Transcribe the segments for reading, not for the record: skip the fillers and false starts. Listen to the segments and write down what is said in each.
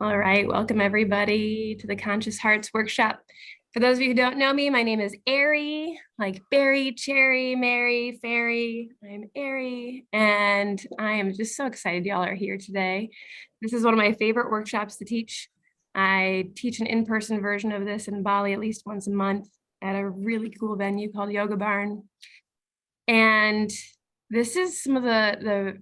All right, welcome everybody to the Conscious Hearts Workshop. For those of you who don't know me, my name is Eri, like berry, cherry, Mary, fairy. I'm Eri, and I am just so excited y'all are here today. This is one of my favorite workshops to teach. I teach an in-person version of this in Bali at least once a month at a really cool venue called Yoga Barn. And this is some of the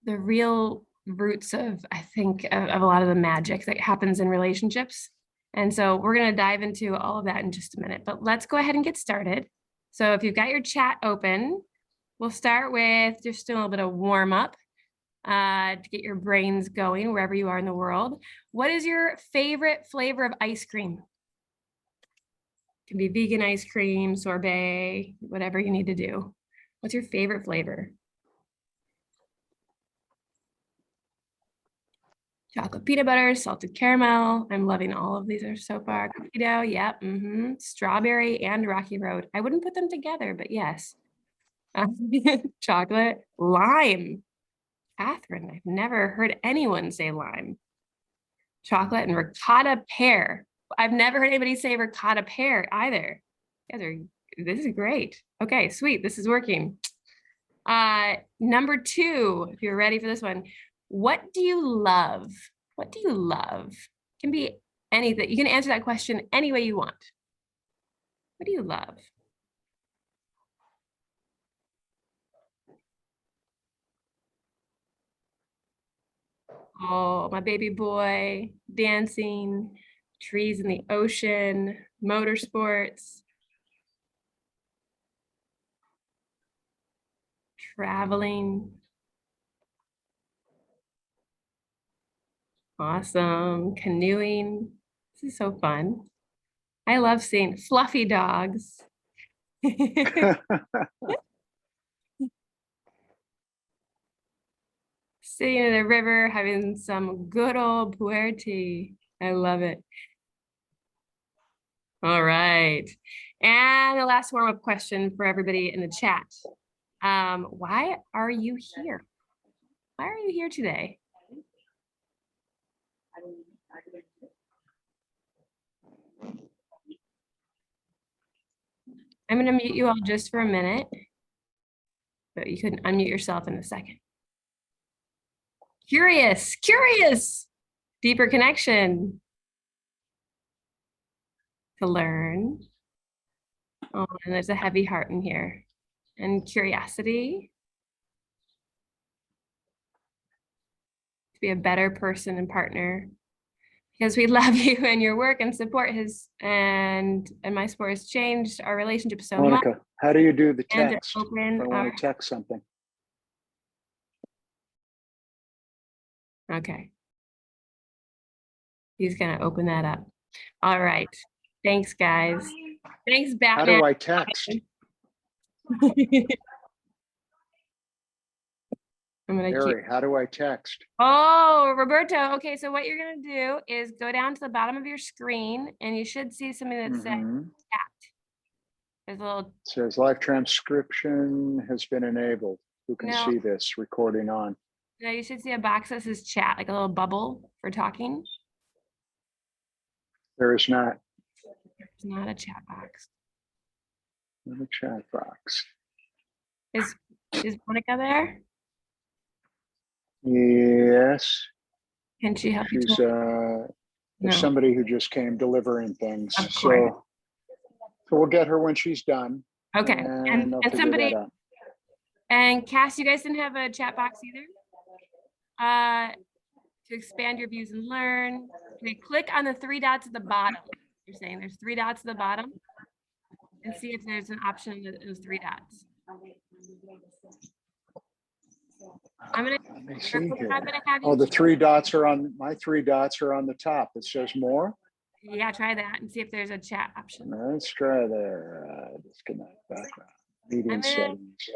real roots of, I think, of a lot of the magic that happens in relationships. And so we're going to dive into all of that in just a minute, but let's go ahead and get started. So if you've got your chat open, we'll start with just doing a little bit of warm up to get your brains going wherever you are in the world. What is your favorite flavor of ice cream? It can be vegan ice cream, sorbet, whatever you need to do. What's your favorite flavor? Chocolate peanut butter, salted caramel. I'm loving all of these so far. Cookie dough, yep. Strawberry and Rocky Road. I wouldn't put them together, but yes. Chocolate, lime. Catherine, I've never heard anyone say lime. Chocolate and ricotta pear. I've never heard anybody say ricotta pear either. This is great. Okay, sweet. This is working. Number 2, if you're ready for this one. What do you love? What do you love? It can be anything. You can answer that question any way you want. What do you love? Oh, my baby boy, dancing, trees in the ocean, motorsports, traveling. Awesome. Canoeing. This is so fun. I love seeing fluffy dogs. Sitting in the river, having some good old puerty. I love it. All right. And the last warm-up question for everybody in the chat. Why are you here? Why are you here today? I'm going to mute you all just for a minute, but you can unmute yourself in a second. Curious, deeper connection to learn. Oh, and there's a heavy heart in here. And curiosity to be a better person and partner. Because we love you and your work and support his and my support has changed our relationship so much. Monica, how do you do the text? I want to text something. Okay. He's gonna open that up. All right. Thanks, guys. Thanks, Batman. How do I text? Eri, how do I text? Oh, Roberto. Okay, so what you're gonna do is go down to the bottom of your screen and you should see something that says chat. There's a little. It says live transcription has been enabled. Who can see this recording on? No, you should see a box that says chat, like a little bubble for talking. There is not. There's not a chat box. Not a chat box. Is Monica there? Yes. Can she help you? She's somebody who just came delivering things. So we'll get her when she's done. Okay. And somebody, and Cass, you guys didn't have a chat box either? To expand your views and learn. Okay, click on the 3 dots at the bottom. You're saying there's 3 dots at the bottom, and see if there's an option in those 3 dots. I'm gonna have you. Oh, the 3 dots are on my 3 dots are on the top. It says more. Yeah, try that and see if there's a chat option. Let's try there. Disconnect background. Meeting settings.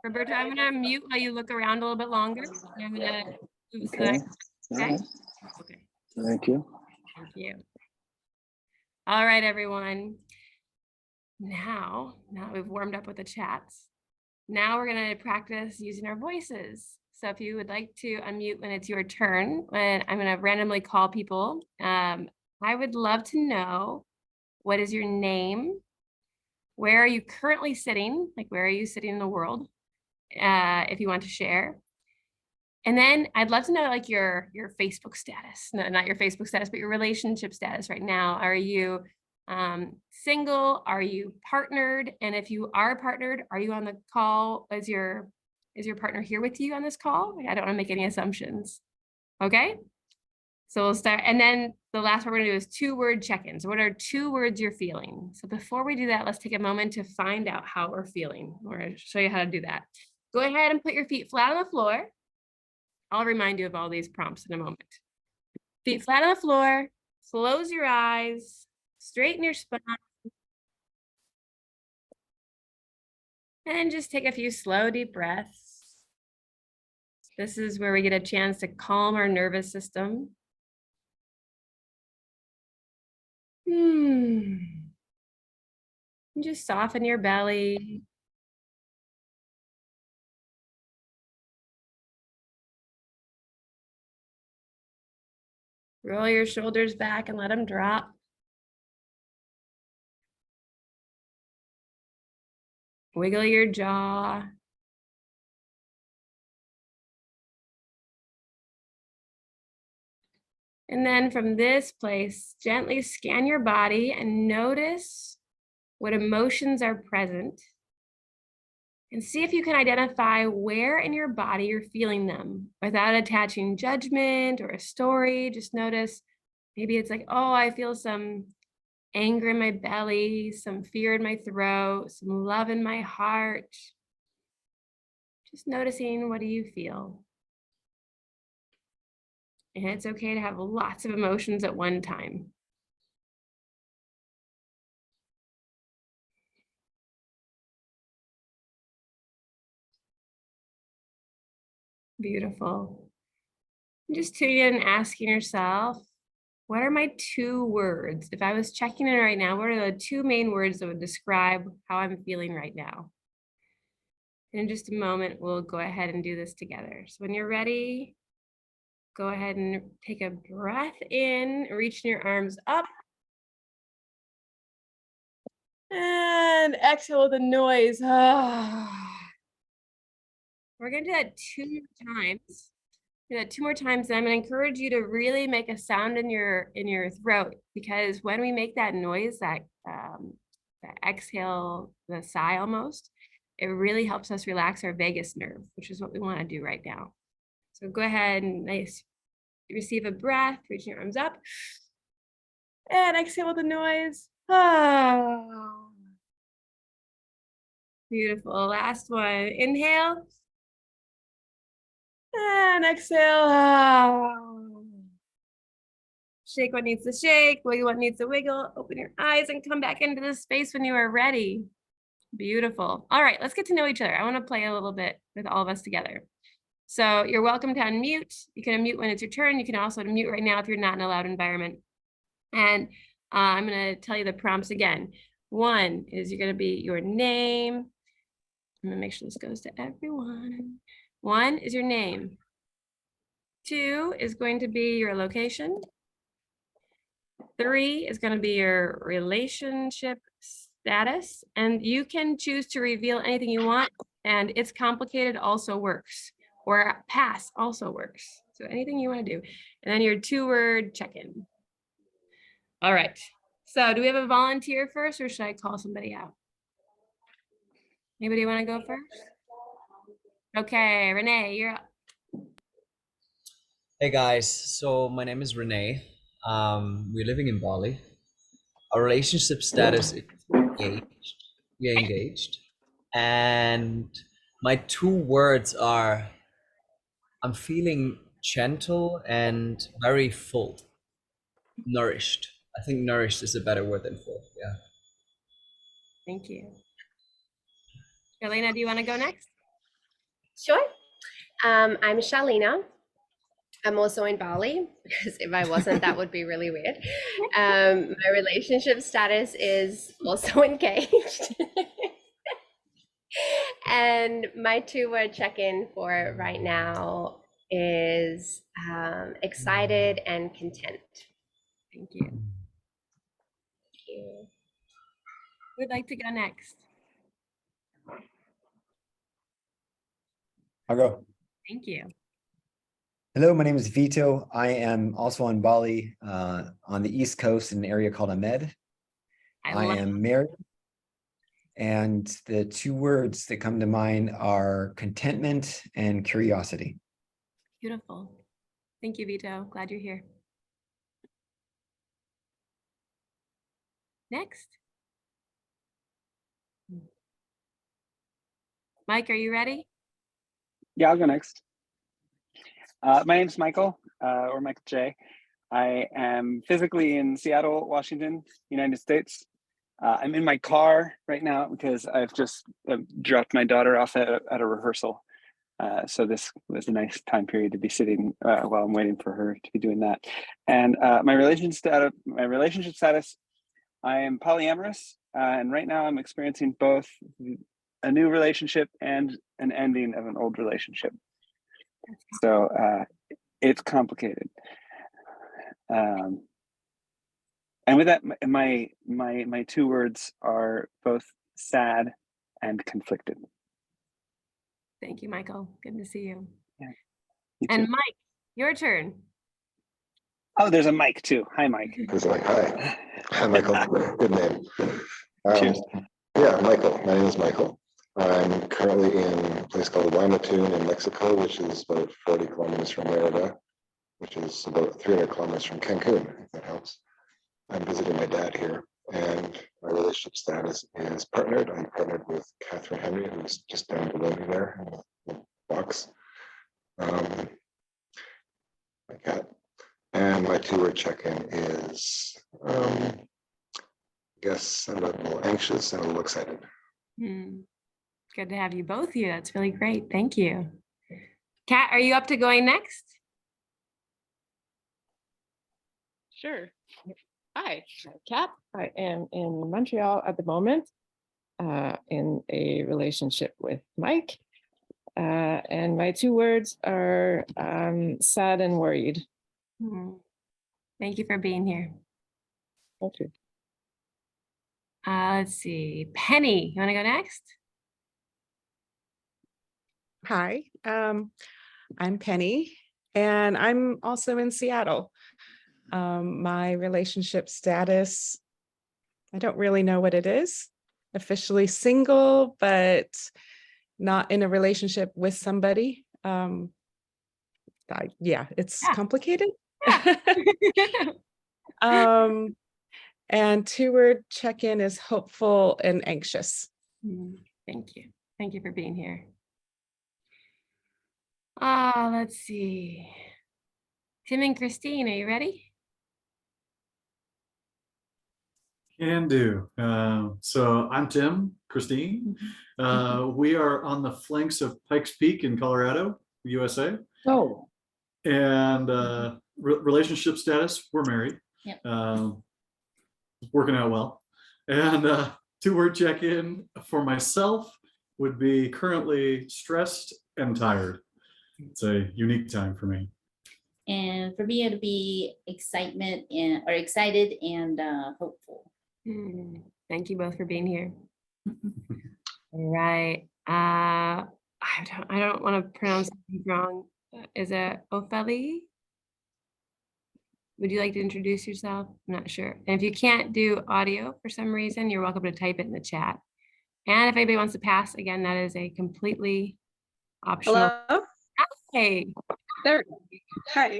Roberto, I'm gonna mute while you look around a little bit longer. I'm gonna okay. Okay. Thank you. Thank you. All right, everyone. Now we've warmed up with the chats. Now we're gonna practice using our voices. So if you would like to unmute when it's your turn, when I'm going to randomly call people, I would love to know, what is your name? Where are you currently sitting? Like, where are you sitting in the world? If you want to share. And then I'd love to know like your Facebook status. No, not your Facebook status, but your relationship status right now. Are you single? Are you partnered? And if you are partnered, are you on the call? Is your partner here with you on this call? I don't want to make any assumptions. Okay. So we'll start. And then the last one we're going to do is 2-word check-ins. What are 2 words you're feeling? So before we do that, let's take a moment to find out how we're feeling. We're going to show you how to do that. Go ahead and put your feet flat on the floor. I'll remind you of all these prompts in a moment. Feet flat on the floor, close your eyes, straighten your spine, and just take a few slow, deep breaths. This is where we get a chance to calm our nervous system. And just soften your belly. Roll your shoulders back and let them drop. Wiggle your jaw. And then from this place, gently scan your body and notice what emotions are present. And see if you can identify where in your body you're feeling them without attaching judgment or a story. Just notice, maybe it's like, oh, I feel some anger in my belly, some fear in my throat, some love in my heart. Just noticing, what do you feel? And it's okay to have lots of emotions at one time. Beautiful. Just tuning in and asking yourself, what are my 2 words? If I was checking in right now, what are the 2 main words that would describe how I'm feeling right now? And in just a moment, we'll go ahead and do this together. So when you're ready, go ahead and take a breath in, reaching your arms up. And exhale with a noise. We're gonna do that 2 more times. Do that 2 more times, and I'm gonna encourage you to really make a sound in your throat, because when we make that noise, that exhale, the sigh almost, it really helps us relax our vagus nerve, which is what we want to do right now. So go ahead and receive a breath, reaching your arms up, and exhale with a noise. Oh, beautiful. Last one. Inhale. And exhale. Oh. Shake what needs to shake, wiggle what needs to wiggle, open your eyes and come back into this space when you are ready. Beautiful. All right, let's get to know each other. I want to play a little bit with all of us together. So you're welcome to unmute. You can unmute when it's your turn. You can also unmute right now if you're not in a loud environment. And I'm going to tell you the prompts again. 1 is you're going to be your name. I'm going to make sure this goes to everyone. 1 is your name. 2 is going to be your location. 3 is going to be your relationship status. And you can choose to reveal anything you want. And it's complicated also works. Or pass also works. So anything you want to do. And then your 2-word check-in. All right. So do we have a volunteer first, or should I call somebody out? Anybody want to go first? Okay, Renee, you're up. Hey guys, so my name is Renee. We're living in Bali. Our relationship status is engaged. We are engaged. And my 2 words are, I'm feeling gentle and very full, nourished. I think nourished is a better word than full. Yeah. Thank you. Elena, do you want to go next? Sure. I'm Shalina. I'm also in Bali, because if I wasn't, that would be really weird. My relationship status is also engaged. And my two-word check-in for right now is excited and content. Thank you. Thank you. Who'd like to go next? I'll go. Thank you. Hello, my name is Vito. I am also on Bali, on the East Coast in an area called Ahmed. I am married. And the two words that come to mind are contentment and curiosity. Beautiful. Thank you, Vito. Glad you're here. Next. Mike, are you ready? Yeah, I'll go next. My name's Michael, or Michael J. I am physically in Seattle, Washington, United States. I'm in my car right now because I've just dropped my daughter off at a rehearsal. So this was a nice time period to be sitting while I'm waiting for her to be doing that. And my relationship status, I am polyamorous, and right now I'm experiencing both a new relationship and an ending of an old relationship. So it's complicated. And with that, my two words are both sad and conflicted. Thank you, Michael. Good to see you. Yeah, and Mike, your turn. Oh, there's a Mike too. Hi, Mike. There's a Mike. Hi. Hi, Michael. Good name. Cheers. Yeah, Michael. My name is Michael. I'm currently in a place called Guamatun in Mexico, which is about 40 kilometers from Merida, which is about 300 kilometers from Cancun, if that helps. I'm visiting my dad here, and my relationship status is partnered. I'm partnered with Catherine Henry, who's just down below me there in the box. My cat. And my two-word check-in is, I guess I'm a little anxious and a little excited. Good to have you both here. That's really great. Thank you. Kat, are you up to going next? Sure. Hi, Kat. I am in Montreal at the moment, in a relationship with Mike. And my two words are sad and worried. Thank you for being here. Okay. Let's see. Penny, you want to go next? Hi, I'm Penny, and I'm also in Seattle. My relationship status, I don't really know what it is. Officially single, but not in a relationship with somebody. Yeah, it's complicated. And two-word check-in is hopeful and anxious. Thank you. Thank you for being here. Let's see. Tim and Christine, are you ready? Can do. So I'm Tim, Christine. We are on the flanks of Pikes Peak in Colorado, USA. Oh. And relationship status, we're married. Yep. Working out well. And two-word check-in for myself would be currently stressed and tired. It's a unique time for me. And for me, it'd be excitement or excited and hopeful. Thank you both for being here. All right. I don't want to pronounce it wrong. Is it Opheli? Would you like to introduce yourself? I'm not sure. And if you can't do audio for some reason, you're welcome to type it in the chat. And if anybody wants to pass, again, that is a completely optional. Hello? Hey. There. Hi.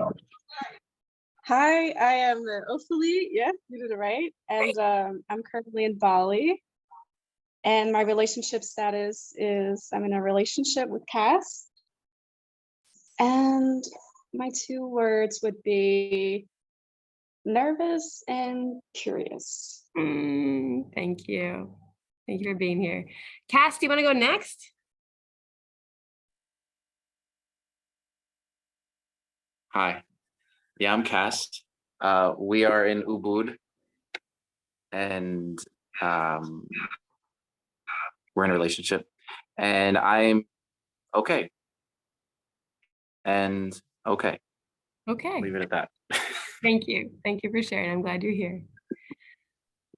Hi, I am Opheli. Yeah, you did it right. And I'm currently in Bali. And my relationship status is I'm in a relationship with Cass. And my two words would be nervous and curious. Thank you. Thank you for being here. Cass, do you want to go next? Hi. Yeah, I'm Cass. We are in Ubud, and we're in a relationship. and I'm okay. And okay. Okay. Leave it at that. Thank you. Thank you for sharing. I'm glad you're here.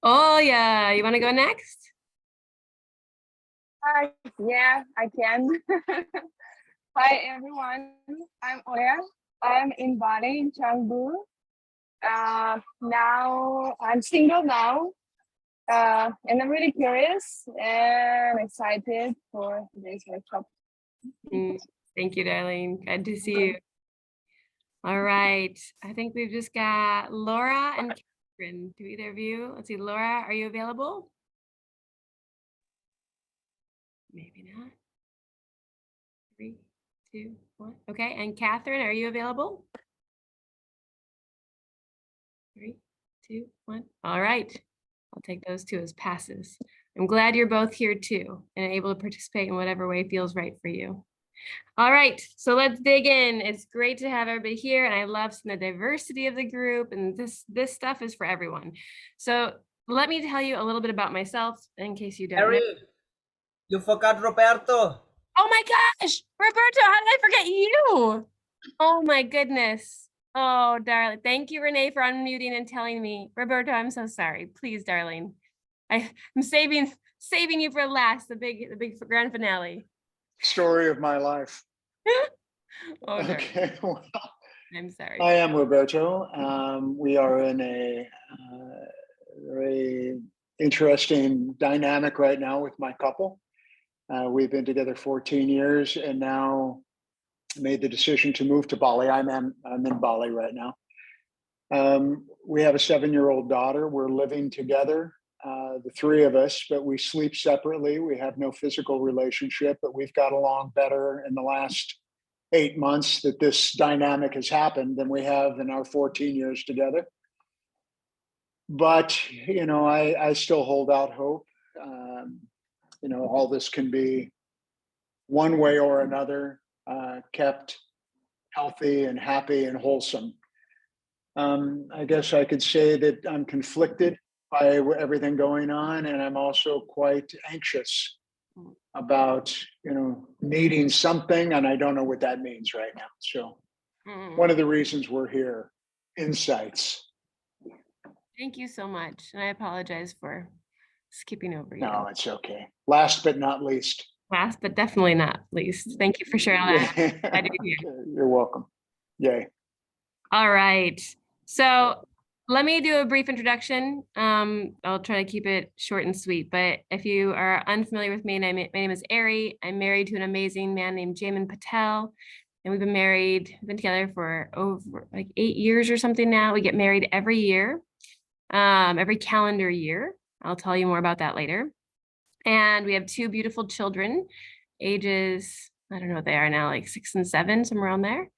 Oh yeah, you want to go next? Yeah, I can. Hi everyone, I'm Oya. I'm in Bali, in Canggu. Now I'm single now, and I'm really curious and excited for today's workshop. Thank you, darling. Good to see you. All right, I think we've just got Laura and Catherine. Do either of you? Let's see, Laura, are you available? Maybe not. 3, 2, 1. Okay, and Catherine, are you available? 3, 2, 1. All right, I'll take those two as passes. I'm glad you're both here too and able to participate in whatever way feels right for you. All right, so let's dig in. It's great to have everybody here, and I love seeing the diversity of the group, and this stuff is for everyone. So let me tell you a little bit about myself in case you don't know. Eri, you forgot Roberto. Oh my gosh, Roberto, how did I forget you? Oh my goodness. Oh, darling. Thank you, Renee, for unmuting and telling me. Roberto, I'm so sorry. Please, darling. I'm saving you for last, the big grand finale. Story of my life. Oh, okay. Well, I'm sorry. I am Roberto. We are in a very interesting dynamic right now with my couple. We've been together 14 years and now made the decision to move to Bali. I'm in Bali right now. We have a 7-year-old daughter. We're living together, the three of us, but we sleep separately. We have no physical relationship, but we've got along better in the last 8 months that this dynamic has happened than we have in our 14 years together. But, you know, I still hold out hope. You know, all this can be one way or another kept healthy and happy and wholesome. I guess I could say that I'm conflicted by everything going on, and I'm also quite anxious about, you know, needing something, and I don't know what that means right now. So one of the reasons we're here, insights. Thank you so much. And I apologize for skipping over you. No, it's okay. Last but not least. Last but definitely not least. Thank you for sharing that. You're welcome. Yay. All right. So let me do a brief introduction. I'll try to keep it short and sweet, but if you are unfamiliar with me, my name is Eri. I'm married to an amazing man named Jamin Patel. And we've been together for over like 8 years or something now. We get married every year, every calendar year. I'll tell you more about that later. And we have 2 beautiful children, ages, I don't know what they are now, like 6 and 7, somewhere around there.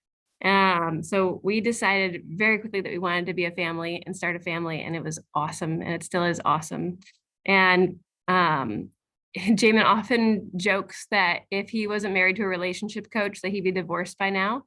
So we decided very quickly that we wanted to be a family and start a family, and it was awesome, and it still is awesome. And Jamin often jokes that if he wasn't married to a relationship coach, that he'd be divorced by now.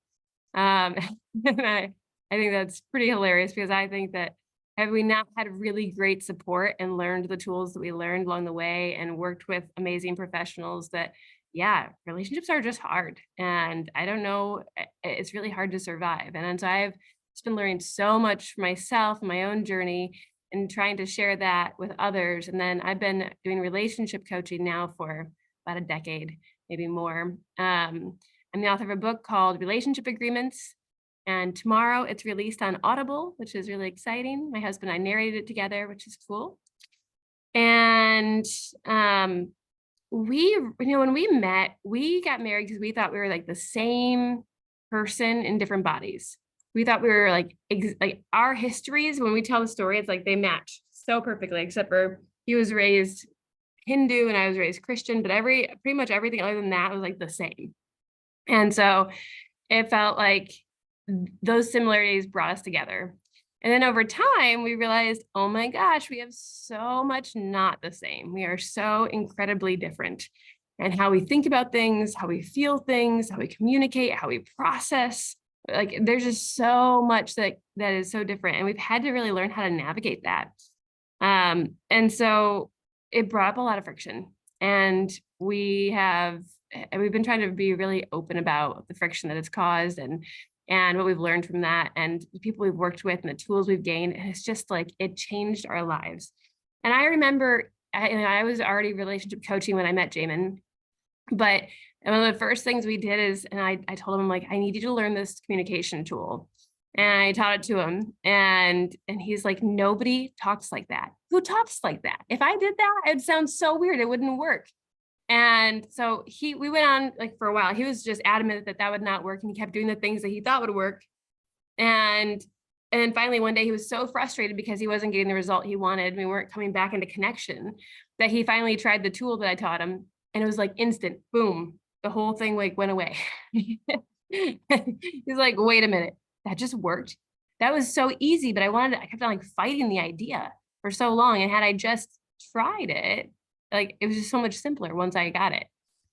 And I think that's pretty hilarious, because I think that had we not had really great support and learned the tools that we learned along the way and worked with amazing professionals, that yeah, relationships are just hard. And I don't know, it's really hard to survive. And so I've just been learning so much for myself, my own journey, and trying to share that with others. And then I've been doing relationship coaching now for about a decade, maybe more. I'm the author of a book called Relationship Agreements. And tomorrow it's released on Audible, which is really exciting. My husband and I narrated it together, which is cool. And when we met, we got married because we thought we were like the same person in different bodies. We thought we were like our histories, when we tell the story, it's like they match so perfectly, except for he was raised Hindu and I was raised Christian, but pretty much everything other than that was like the same. And so it felt like those similarities brought us together. And then over time, we realized, oh my gosh, we have so much not the same. We are so incredibly different. And how we think about things, how we feel things, how we communicate, how we process, like there's just so much that is so different. And we've had to really learn how to navigate that. And so it brought up a lot of friction. And we've been trying to be really open about the friction that it's caused and what we've learned from that and the people we've worked with and the tools we've gained. And it's just like, it changed our lives. And I remember I was already relationship coaching when I met Jamin, but one of the first things we did is, and I told him, I'm like, I need you to learn this communication tool. And I taught it to him, and he's like, nobody talks like that. Who talks like that? If I did that, it'd sound so weird. It wouldn't work. And so we went on like for a while. He was just adamant that that would not work, and he kept doing the things that he thought would work. And then finally one day he was so frustrated because he wasn't getting the result he wanted. We weren't coming back into connection, that he finally tried the tool that I taught him, and it was like instant, boom, the whole thing like went away. He's like, wait a minute, that just worked. That was so easy, but I kept on like fighting the idea for so long. And had I just tried it, like it was just so much simpler once I got it.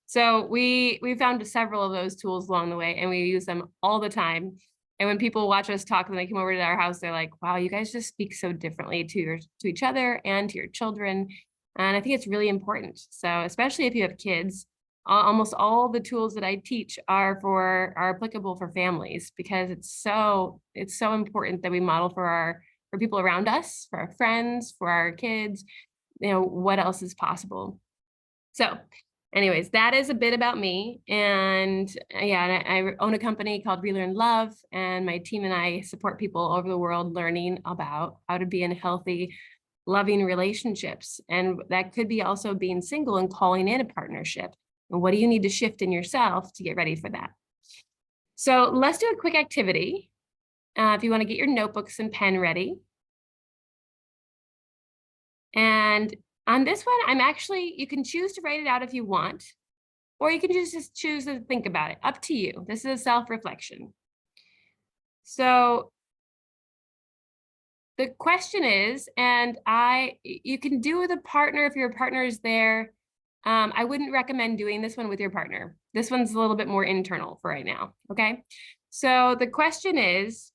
So we found several of those tools along the way, and we use them all the time. And when people watch us talk, when they come over to our house, they're like, wow, you guys just speak so differently to each other and to your children. And I think it's really important. So especially if you have kids, almost all the tools that I teach are applicable for families, because it's so important that we model for people around us, for our friends, for our kids, what else is possible. So anyways, that is a bit about me. And yeah, I own a company called Relearn Love, and my team and I support people over the world learning about how to be in healthy, loving relationships. And that could be also being single and calling in a partnership. And what do you need to shift in yourself to get ready for that? So let's do a quick activity. If you want to get your notebooks and pen ready. And on this one, you can choose to write it out if you want, or you can just choose to think about it. Up to you. This is a self-reflection. So the question is, and you can do with a partner if your partner is there. I wouldn't recommend doing this one with your partner. This one's a little bit more internal for right now, okay? So the question is,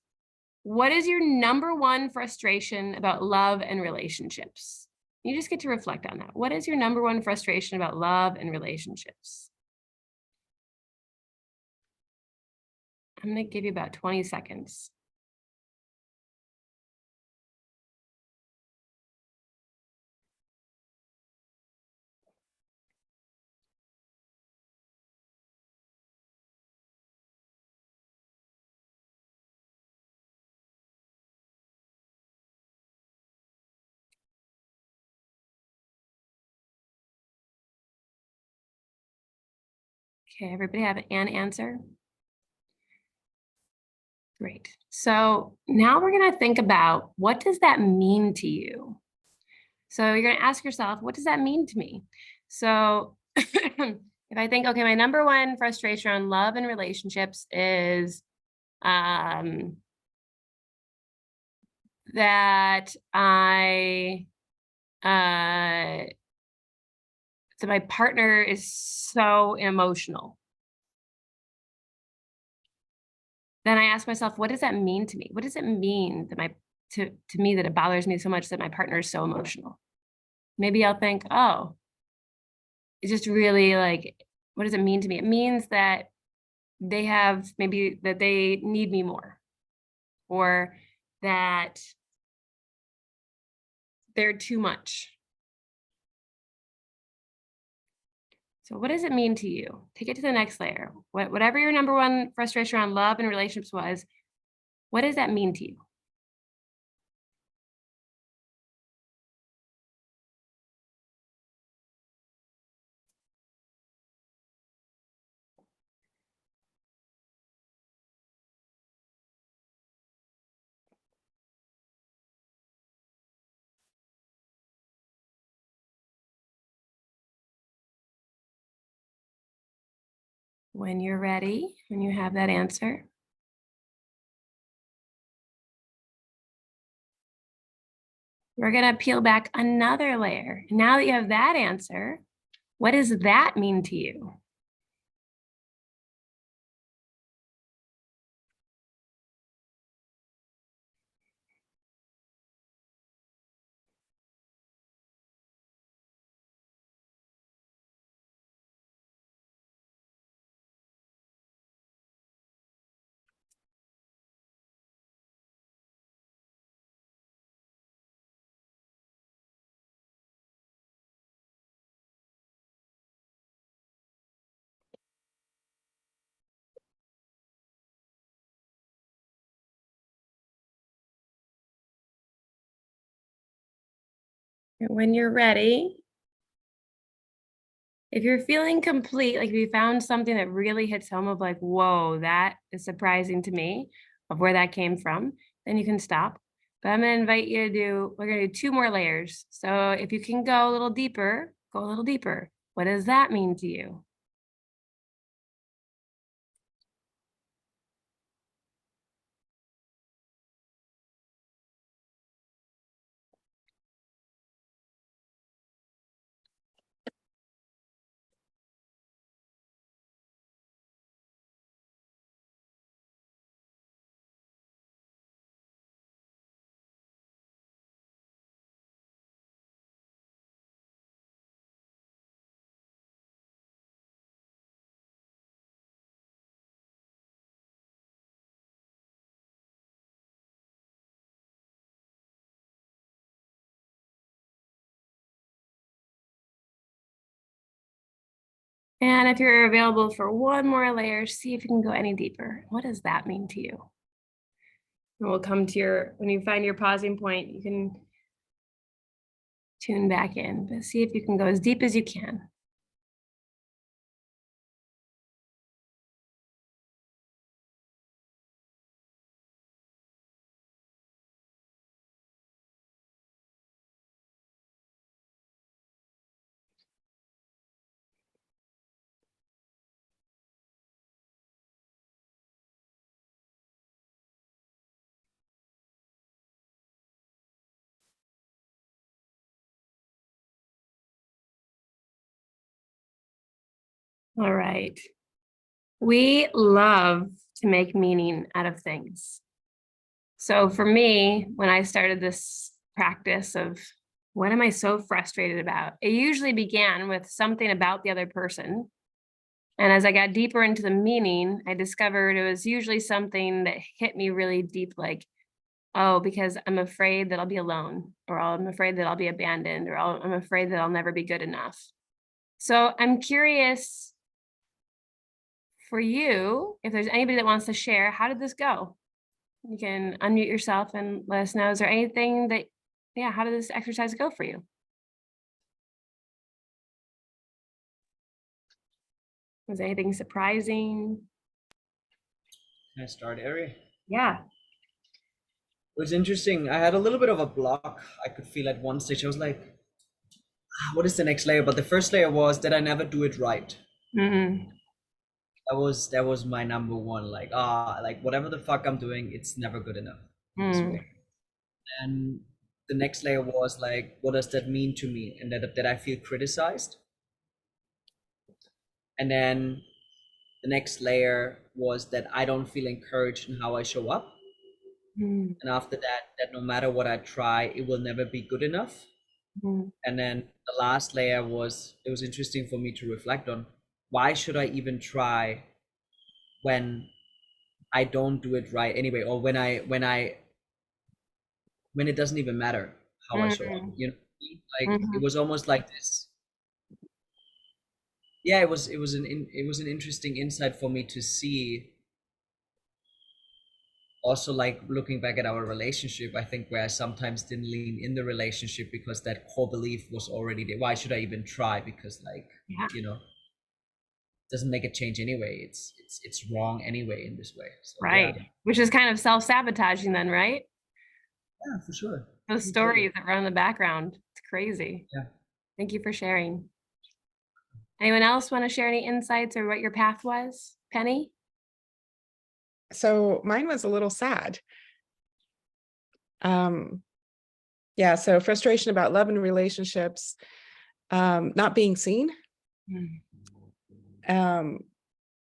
what is your number one frustration about love and relationships? You just get to reflect on that. What is your number one frustration about love and relationships? I'm going to give you about 20 seconds. Okay, everybody have an answer? Great. So now we're going to think about, what does that mean to you? So you're going to ask yourself, what does that mean to me? So if I think, okay, my number one frustration on love and relationships is that so my partner is so emotional. Then I ask myself, what does that mean to me? What does it mean that to me that it bothers me so much that my partner is so emotional? Maybe I'll think, oh, it's just really like, what does it mean to me? It means that maybe that they need me more, or that they're too much. So what does it mean to you? Take it to the next layer. Whatever your number one frustration around love and relationships was, what does that mean to you? When you're ready, when you have that answer, we're going to peel back another layer. Now that you have that answer, what does that mean to you? When you're ready, if you're feeling complete, like if you found something that really hits home of like, whoa, that is surprising to me of where that came from, then you can stop. But I'm gonna invite you to do, we're gonna do 2 more layers. So if you can go a little deeper, go a little deeper. What does that mean to you? And if you're available for 1 more layer, see if you can go any deeper. What does that mean to you? And we'll come to your, when you find your pausing point, you can tune back in, but see if you can go as deep as you can. All right. We love to make meaning out of things. So for me, when I started this practice of what am I so frustrated about, it usually began with something about the other person. And as I got deeper into the meaning, I discovered it was usually something that hit me really deep, like, oh, because I'm afraid that I'll be alone, or I'm afraid that I'll be abandoned, or I'm afraid that I'll never be good enough. So I'm curious for you, if there's anybody that wants to share, how did this go? You can unmute yourself and let us know. Is there anything that, yeah, how did this exercise go for you? Was anything surprising? Can I start, Eri? Yeah. It was interesting. I had a little bit of a block. I could feel at one stage. I was like, what is the next layer? But the first layer was that I never do it right. Mm-hmm. That was my number one. Like, like whatever the fuck I'm doing, it's never good enough in this way. And the next layer was like, what does that mean to me? And that I feel criticized. And then the next layer was that I don't feel encouraged in how I show up. And after that no matter what I try, it will never be good enough. And then the last layer was, it was interesting for me to reflect on, why should I even try when I don't do it right anyway, or when it doesn't even matter how I show up, you know, like it was almost like this. Yeah, it was an interesting insight for me to see. Also, like looking back at our relationship, I think where I sometimes didn't lean in the relationship because that core belief was already there. Why should I even try? Because like, you know, doesn't make a change anyway. It's wrong anyway in this way. So, right. Yeah. Which is kind of self-sabotaging then, right? Yeah, for sure. Those stories that run in the background. It's crazy. Yeah. Thank you for sharing. Anyone else want to share any insights or what your path was? Penny? So mine was a little sad. Yeah, so frustration about love and relationships, not being seen. And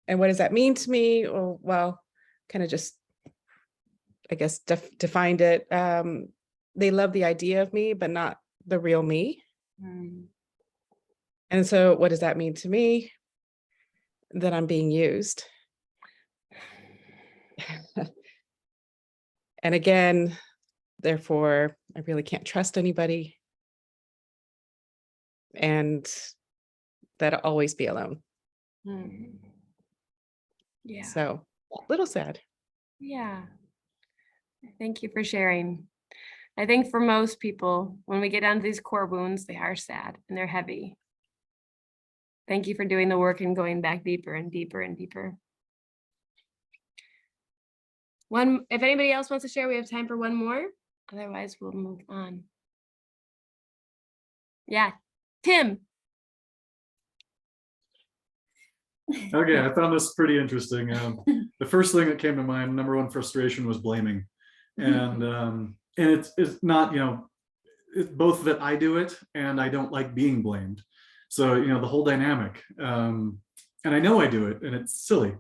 what does that mean to me? Well, kind of just, I guess, defined it. They love the idea of me, but not the real me. And so what does that mean to me? That I'm being used. And again, therefore, I really can't trust anybody. And that I'll always be alone. Yeah. So a little sad. Yeah. Thank you for sharing. I think for most people, when we get down to these core wounds, they are sad and they're heavy. Thank you for doing the work and going back deeper and deeper and deeper. If anybody else wants to share, we have time for one more. Otherwise, we'll move on. Yeah, Tim. Okay, I found this pretty interesting. The first thing that came to mind, number one frustration, was blaming, and it's not, it's both that I do it and I don't like being blamed. So the whole dynamic, and I know I do it, and it's silly.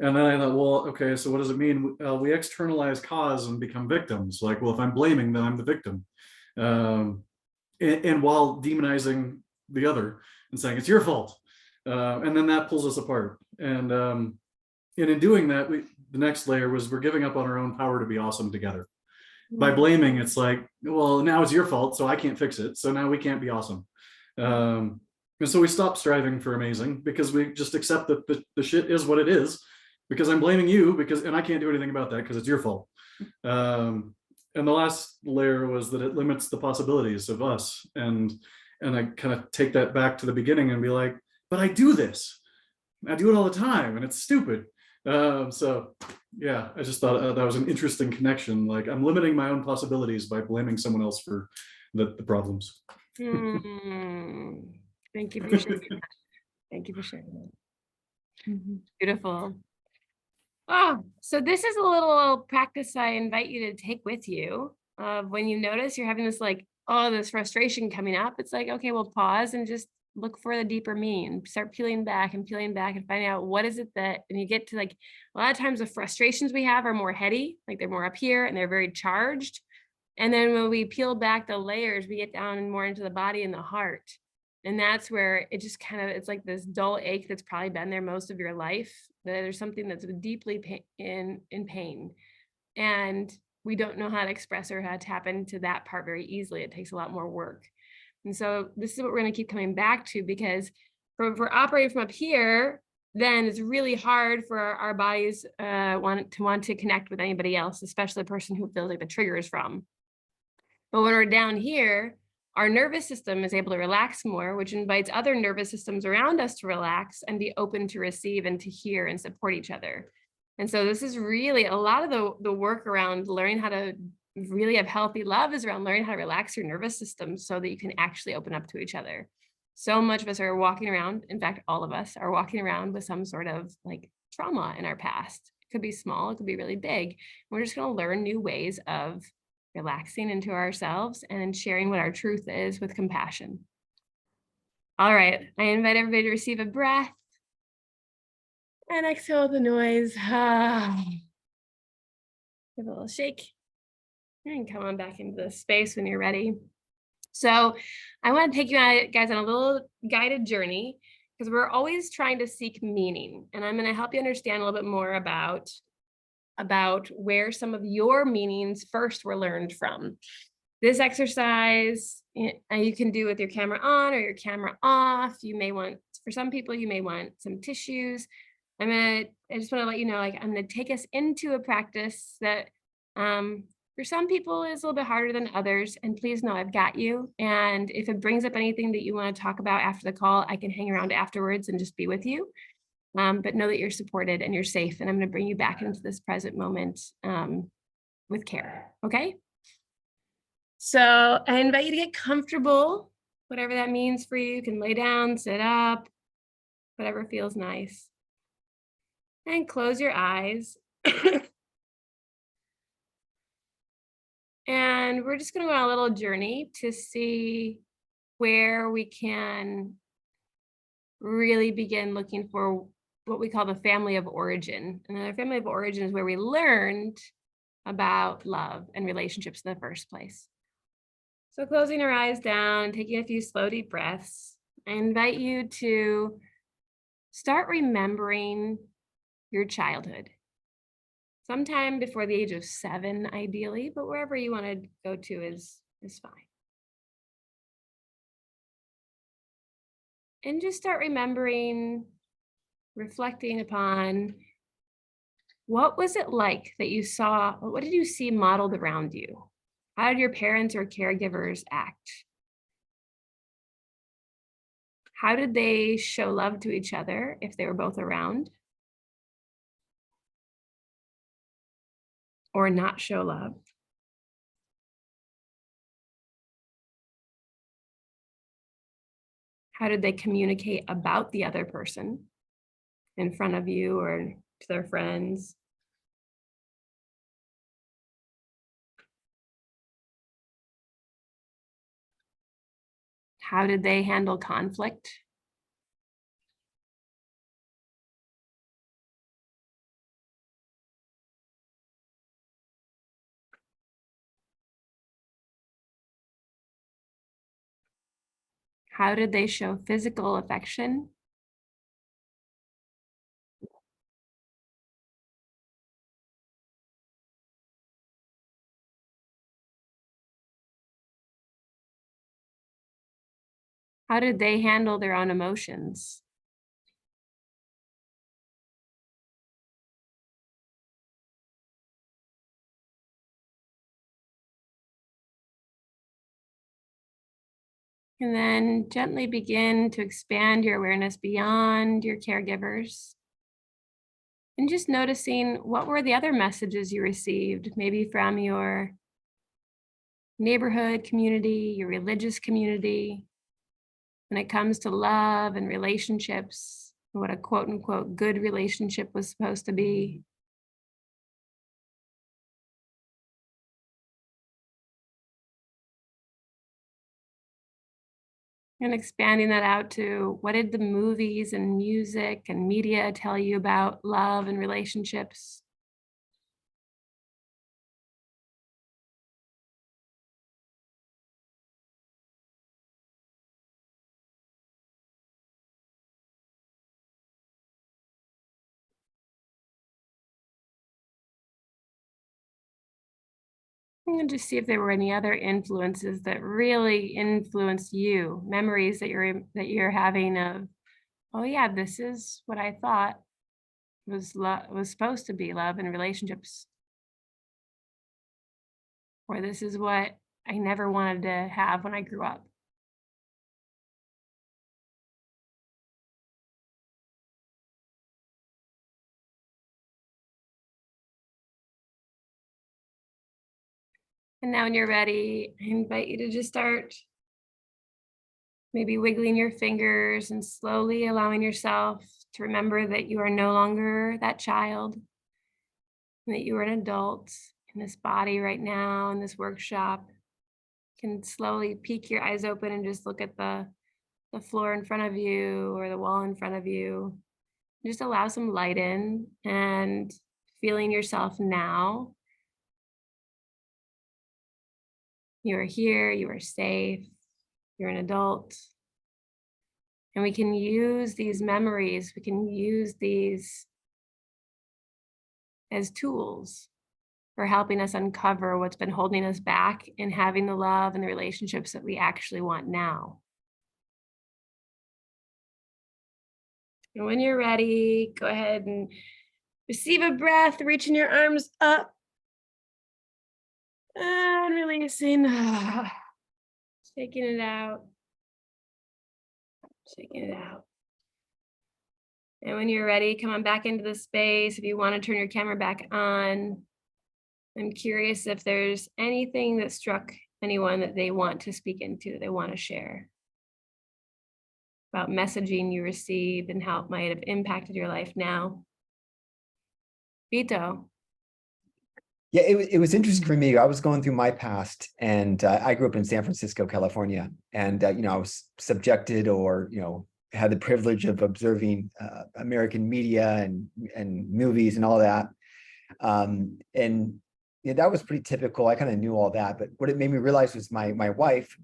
And then I thought, well, okay, so what does it mean? We externalize cause and become victims. Like, well, if I'm blaming, then I'm the victim, and while demonizing the other and saying it's your fault. And then that pulls us apart. And in doing that, the next layer was we're giving up on our own power to be awesome together. By blaming, it's like, well, now it's your fault, so I can't fix it. So now we can't be awesome. And so we stop striving for amazing because we just accept that the shit is what it is, because I'm blaming you and I can't do anything about that because it's your fault. And the last layer was that it limits the possibilities of us. And I kind of take that back to the beginning and be like, but I do this. I do it all the time and it's stupid. So yeah, I just thought that was an interesting connection. Like, I'm limiting my own possibilities by blaming someone else for the problems. Thank you for sharing that. Thank you for sharing that. Beautiful. Oh, so this is a little practice I invite you to take with you. When you notice you're having this this frustration coming up, it's like, okay, well, pause and just look for the deeper meaning. Start peeling back and finding out what is it that, and you get to a lot of times the frustrations we have are more heady, like they're more up here and they're very charged. And then when we peel back the layers, we get down and more into the body and the heart. And that's where it just it's like this dull ache that's probably been there most of your life. That there's something that's deeply in pain. And we don't know how to express or how to tap into that part very easily. It takes a lot more work. And so this is what we're going to keep coming back to, because if we're operating from up here, then it's really hard for our bodies want to connect with anybody else, especially the person who feels like the trigger is from. But when we're down here, our nervous system is able to relax more, which invites other nervous systems around us to relax and be open to receive and to hear and support each other. And so this is really a lot of the work around learning how to really have healthy love is around learning how to relax your nervous system so that you can actually open up to each other. So much of us are walking around, in fact, all of us are walking around with some sort of trauma in our past. It could be small, it could be really big. We're just going to learn new ways of relaxing into ourselves and sharing what our truth is with compassion. All right, I invite everybody to receive a breath and exhale the noise. Give a little shake and come on back into the space when you're ready. So I want to take you guys on a little guided journey, because we're always trying to seek meaning. And I'm going to help you understand a little bit more about where some of your meanings first were learned from. This exercise you can do with your camera on or your camera off. You may want, for some people, you may want some tissues. I just want to let you know, I'm going to take us into a practice that for some people is a little bit harder than others. And please know I've got you. And if it brings up anything that you want to talk about after the call, I can hang around afterwards and just be with you. But know that you're supported and you're safe. And I'm going to bring you back into this present moment with care. Okay. So I invite you to get comfortable, whatever that means for you. You can lay down, sit up, whatever feels nice. And close your eyes. And we're just going to go on a little journey to see where we can really begin looking for what we call the family of origin. And the family of origin is where we learned about love and relationships in the first place. So closing our eyes down, taking a few slow, deep breaths, I invite you to start remembering your childhood. Sometime before the age of 7, ideally, but wherever you want to go to is fine. And just start remembering, reflecting upon what was it like that you saw, what did you see modeled around you? How did your parents or caregivers act? How did they show love to each other if they were both around? Or not show love? How did they communicate about the other person in front of you or to their friends? How did they handle conflict? How did they show physical affection? How did they handle their own emotions? And then gently begin to expand your awareness beyond your caregivers. And just noticing what were the other messages you received, maybe from your neighborhood community, your religious community, when it comes to love and relationships, what a quote unquote good relationship was supposed to be. And expanding that out to what did the movies and music and media tell you about love and relationships? And just see if there were any other influences that really influenced you, memories that you're having of, oh yeah, this is what I thought was supposed to be love and relationships. Or this is what I never wanted to have when I grew up. And now when you're ready, I invite you to just start maybe wiggling your fingers and slowly allowing yourself to remember that you are no longer that child, and that you are an adult in this body right now in this workshop. You can slowly peek your eyes open and just look at the floor in front of you or the wall in front of you. Just allow some light in and feeling yourself now. You are here, you are safe, you're an adult. And we can use these memories, we can use these as tools for helping us uncover what's been holding us back in having the love and the relationships that we actually want now. And when you're ready, go ahead and receive a breath, reaching your arms up and releasing, shaking it out, shaking it out. And when you're ready, come on back into the space. If you want to turn your camera back on, I'm curious if there's anything that struck anyone that they want to speak into, they want to share about messaging you received and how it might have impacted your life now. Vito. Yeah, it was interesting for me. I was going through my past, and I grew up in San Francisco, California, and you know, I was subjected, or you know, had the privilege of observing American media and movies and all that, and yeah, that was pretty typical. I kind of knew all that, but what it made me realize was my wife,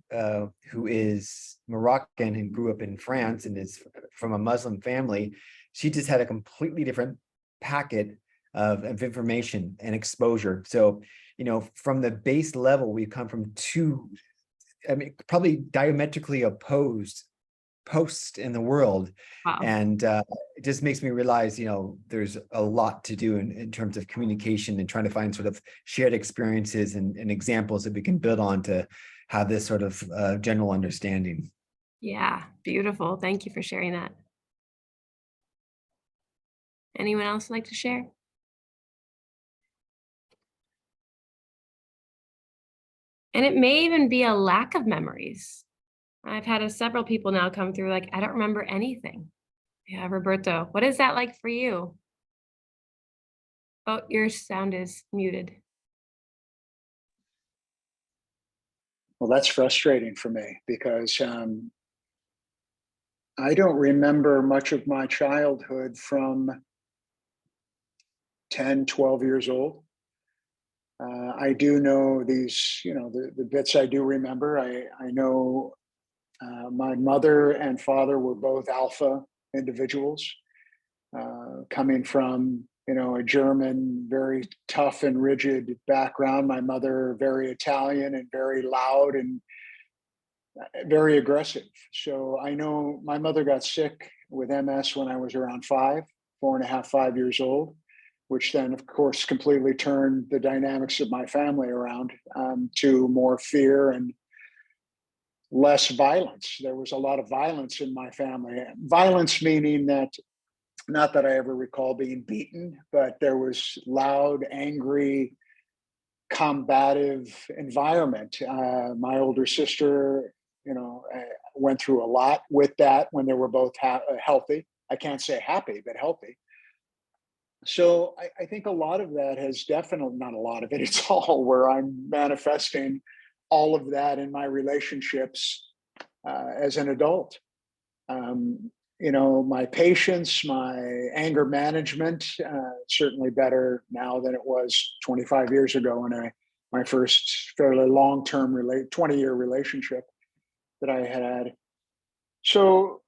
who is Moroccan and grew up in France and is from a Muslim family, she just had a completely different packet of information and exposure. So, you know, from the base level, we've come from two, I mean, probably diametrically opposed posts in the world. Wow. And it just makes me realize, you know, there's a lot to do in terms of communication and trying to find sort of shared experiences and examples that we can build on to have this sort of general understanding. Yeah, beautiful. Thank you for sharing that. Anyone else like to share? And it may even be a lack of memories. I've had several people now come through like, I don't remember anything. Yeah, Roberto, what is that like for you? Oh, your sound is muted. Well, that's frustrating for me because I don't remember much of my childhood from 10, 12 years old. I do know these, you know, the bits I do remember. I know my mother and father were both alpha individuals, coming from, you know, a German, very tough and rigid background. My mother, very Italian and very loud and very aggressive. So I know my mother got sick with MS when I was around 4.5, 5 years old, which then, of course, completely turned the dynamics of my family around, to more fear and less violence. There was a lot of violence in my family. Violence meaning that, not that I ever recall being beaten, but there was loud, angry, combative environment. My older sister, you know, went through a lot with that when they were both healthy. I can't say happy, but healthy. So I think a lot of that has definitely, not a lot of it, it's all where I'm manifesting all of that in my relationships as an adult. You know, my patience, my anger management, certainly better now than it was 25 years ago when my first fairly long-term 20-year relationship that I had. So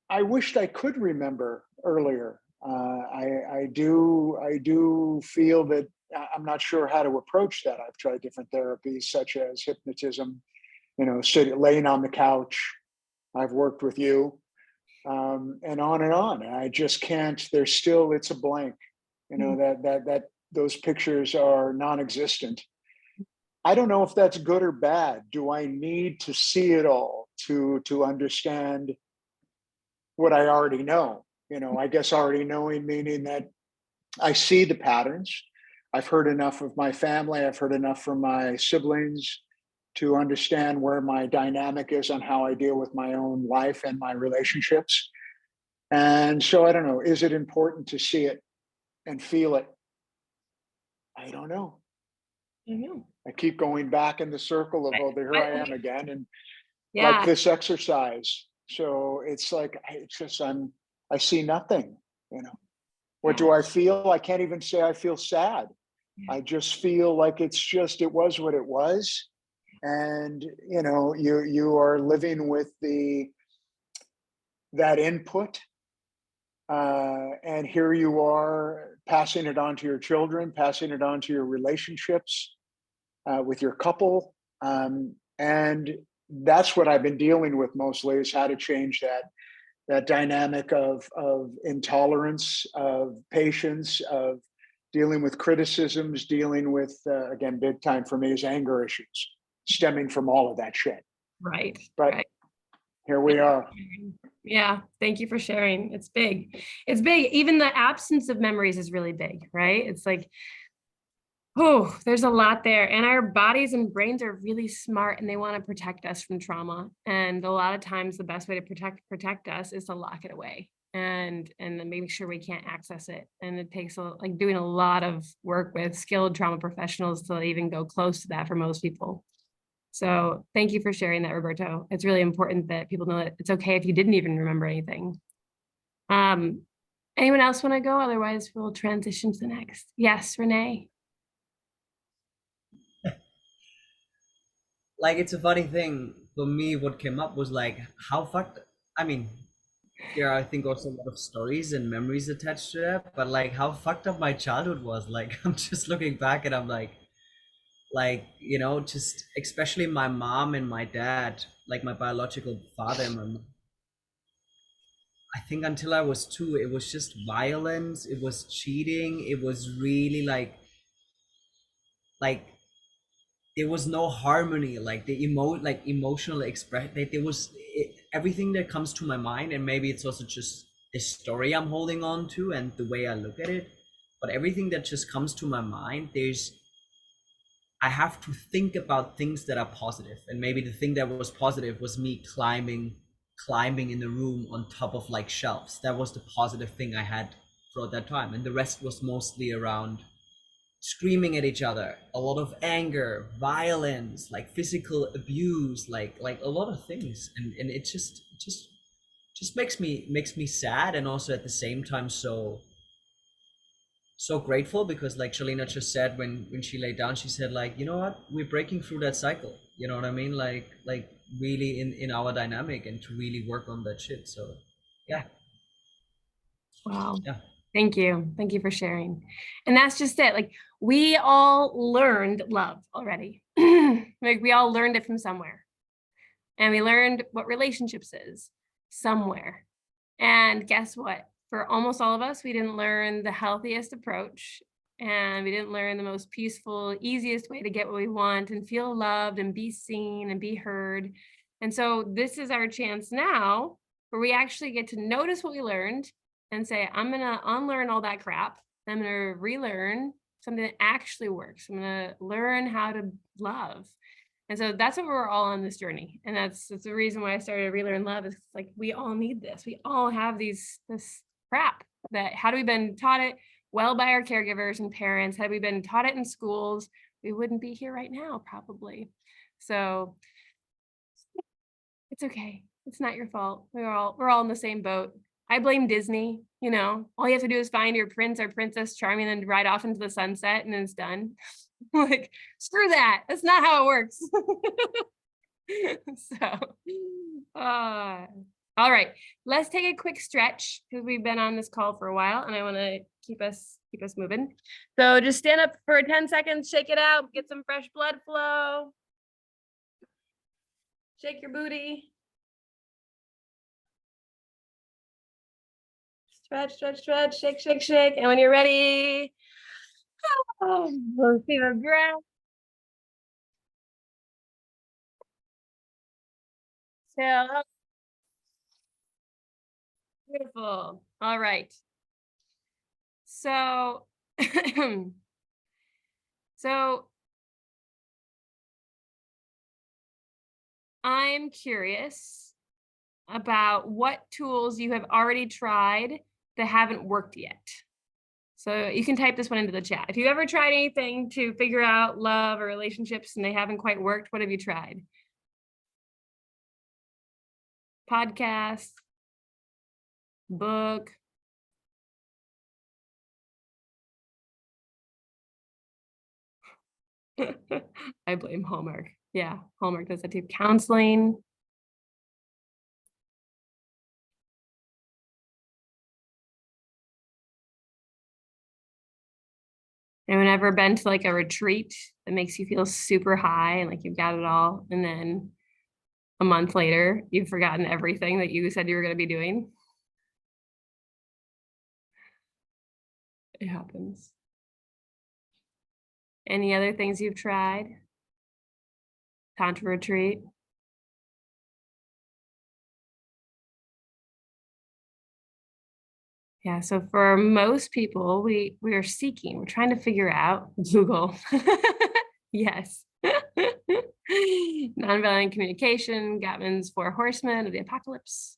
I wished I could remember earlier. I do feel that I'm not sure how to approach that. I've tried different therapies such as hypnotism, you know, laying on the couch. I've worked with you, and on and on. And I just can't. There's still, it's a blank. You know, that those pictures are non-existent. I don't know if that's good or bad. Do I need to see it all to understand what I already know? You know, I guess already knowing meaning that I see the patterns. I've heard enough of my family. I've heard enough from my siblings to understand where my dynamic is on how I deal with my own life and my relationships. And so I don't know, is it important to see it and feel it? I don't know. I keep going back in the circle of, oh, here I am again. And like this exercise. So it's like, I see nothing, you know. What do I feel? I can't even say I feel sad. I just feel like it was what it was. And, you know, you are living with that input. And here you are passing it on to your children, passing it on to your relationships with your couple. And that's what I've been dealing with mostly, is how to change that dynamic of intolerance, of patience, of dealing with criticisms, dealing with, again, big time for me is anger issues stemming from all of that shit. Right. But here we are. Yeah, thank you for sharing. It's big. It's big. Even the absence of memories is really big, right? It's like, oh, there's a lot there. And our bodies and brains are really smart and they want to protect us from trauma. And a lot of times the best way to protect us is to lock it away and then make sure we can't access it. And it takes like doing a lot of work with skilled trauma professionals to even go close to that for most people. So thank you for sharing that, Roberto. It's really important that people know that it's okay if you didn't even remember anything. Anyone else want to go? Otherwise, we'll transition to the next. Yes, Renee. Like, it's a funny thing for me. What came up was like, how fucked, I mean, there are, I think, also a lot of stories and memories attached to that, but like how fucked up my childhood was. Like, I'm just looking back and I'm like, you know, just especially my mom and my dad, like my biological father and my mom, I think until I was 2, it was just violence, it was cheating, it was really like there was no harmony, like the emotional expression. There was everything that comes to my mind, and maybe it's also just the story I'm holding on to and the way I look at it. But everything that just comes to my mind, I have to think about things that are positive, and maybe the thing that was positive was me climbing in the room on top of like shelves. That was the positive thing I had throughout that time, and the rest was mostly around screaming at each other, a lot of anger, violence, like physical abuse, like a lot of things, and it just makes me sad, and also at the same time so grateful, because like Shalina just said, when she laid down, she said, like, you know what, we're breaking through that cycle, you know what I mean, like really in our dynamic, and to really work on that shit. So yeah. Wow. Yeah. Thank you. Thank you for sharing. And that's just it. Like, we all learned love already. Like, we all learned it from somewhere. And we learned what relationships is somewhere. And guess what? For almost all of us, we didn't learn the healthiest approach, and we didn't learn the most peaceful, easiest way to get what we want and feel loved and be seen and be heard. And so this is our chance now where we actually get to notice what we learned and say, I'm going to unlearn all that crap. I'm going to relearn something that actually works. I'm going to learn how to love. And so that's what we're all on this journey. And that's the reason why I started Relearn Love, is like, we all need this. We all have this crap that, had we been taught it well by our caregivers and parents, had we been taught it in schools, we wouldn't be here right now, probably. So it's okay. It's not your fault. We're all in the same boat. I blame Disney. You know, all you have to do is find your prince or princess charming and ride off into the sunset, and then it's done. Like, screw that. That's not how it works. So, all right, let's take a quick stretch, because we've been on this call for a while, and I want to keep us moving. So just stand up for 10 seconds, shake it out, get some fresh blood flow. Shake your booty. Stretch, stretch, stretch, shake, shake, shake. And when you're ready, we'll see the breath. Chill. Beautiful. All right. So, I'm curious about what tools you have already tried that haven't worked yet. So you can type this one into the chat. If you've ever tried anything to figure out love or relationships and they haven't quite worked, what have you tried? Podcast, book. I blame Hallmark. Yeah, Hallmark does that too. Counseling. Anyone ever been to like a retreat that makes you feel super high and like you've got it all, and then a month later you've forgotten everything that you said you were going to be doing? It happens. Any other things you've tried? Tantra retreat. Yeah, so for most people, we are seeking, we're trying to figure out Google. Yes. Nonviolent communication, Gottman's 4 horsemen of the apocalypse,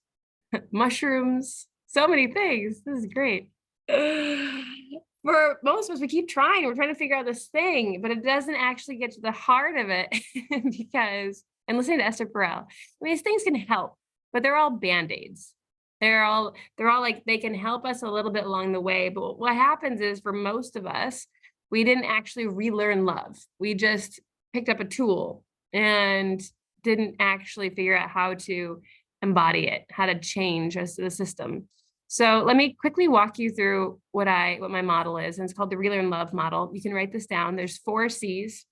mushrooms, so many things. This is great. For most of us, we keep trying. We're trying to figure out this thing, but it doesn't actually get to the heart of it because, and listening to Esther Perel, I mean, these things can help, but they're all Band-Aids. They're all like, they can help us a little bit along the way. But what happens is, for most of us, we didn't actually relearn love. We just picked up a tool and didn't actually figure out how to embody it, how to change the system. So let me quickly walk you through what my model is. And it's called the Relearn Love model. You can write this down. There's 4 C's.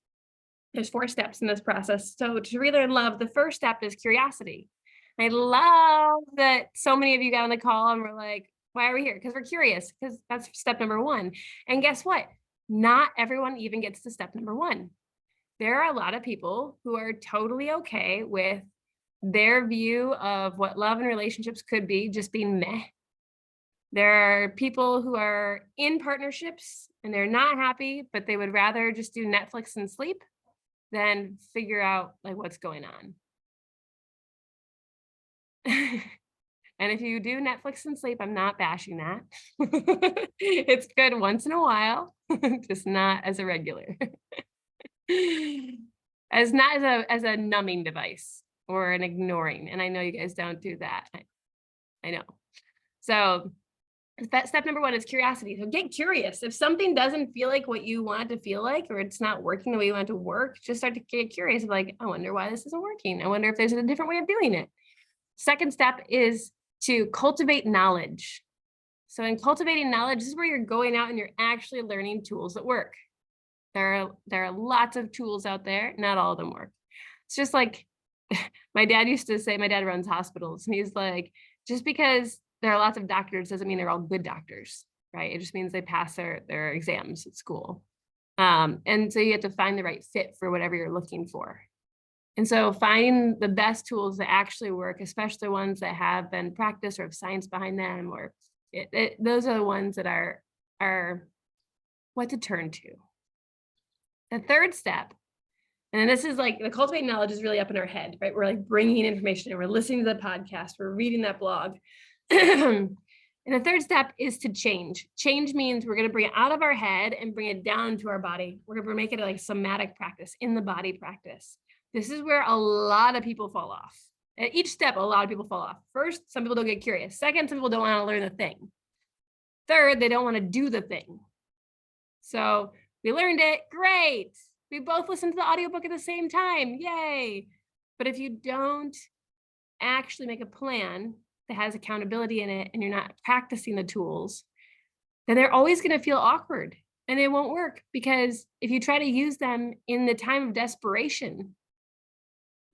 There's 4 steps in this process. So to relearn love, the first step is curiosity. I love that so many of you got on the call and were like, why are we here? Because we're curious, because that's step number one. And guess what? Not everyone even gets to step number one. There are a lot of people who are totally okay with their view of what love and relationships could be just being meh. There are people who are in partnerships and they're not happy, but they would rather just do Netflix and sleep than figure out like what's going on. And if you do Netflix and sleep, I'm not bashing that. It's good once in a while, just not as a regular. As not as a numbing device or an ignoring. And I know you guys don't do that. I know. So step number one is curiosity. So get curious. If something doesn't feel like what you want it to feel like, or it's not working the way you want it to work, just start to get curious. Like, I wonder why this isn't working. I wonder if there's a different way of doing it. Second step is to cultivate knowledge. So in cultivating knowledge, this is where you're going out and you're actually learning tools that work. There are lots of tools out there. Not all of them work. It's just like my dad used to say, my dad runs hospitals, and he's like, just because there are lots of doctors doesn't mean they're all good doctors, right? It just means they pass their exams at school. And so you have to find the right fit for whatever you're looking for. And so finding the best tools that actually work, especially ones that have been practiced or have science behind them, or those are the ones that are what to turn to. The third step, and this is like the cultivating knowledge is really up in our head, right? We're like bringing information in, we're listening to the podcast, we're reading that blog. And the third step is to change. Change means we're going to bring it out of our head and bring it down to our body. We're going to make it like somatic practice, in the body practice. This is where a lot of people fall off. At each step, a lot of people fall off. First, some people don't get curious. Second, some people don't want to learn the thing. Third, they don't want to do the thing. So we learned it, great. We both listened to the audiobook at the same time, yay. But if you don't actually make a plan that has accountability in it and you're not practicing the tools, then they're always going to feel awkward and it won't work, because if you try to use them in the time of desperation,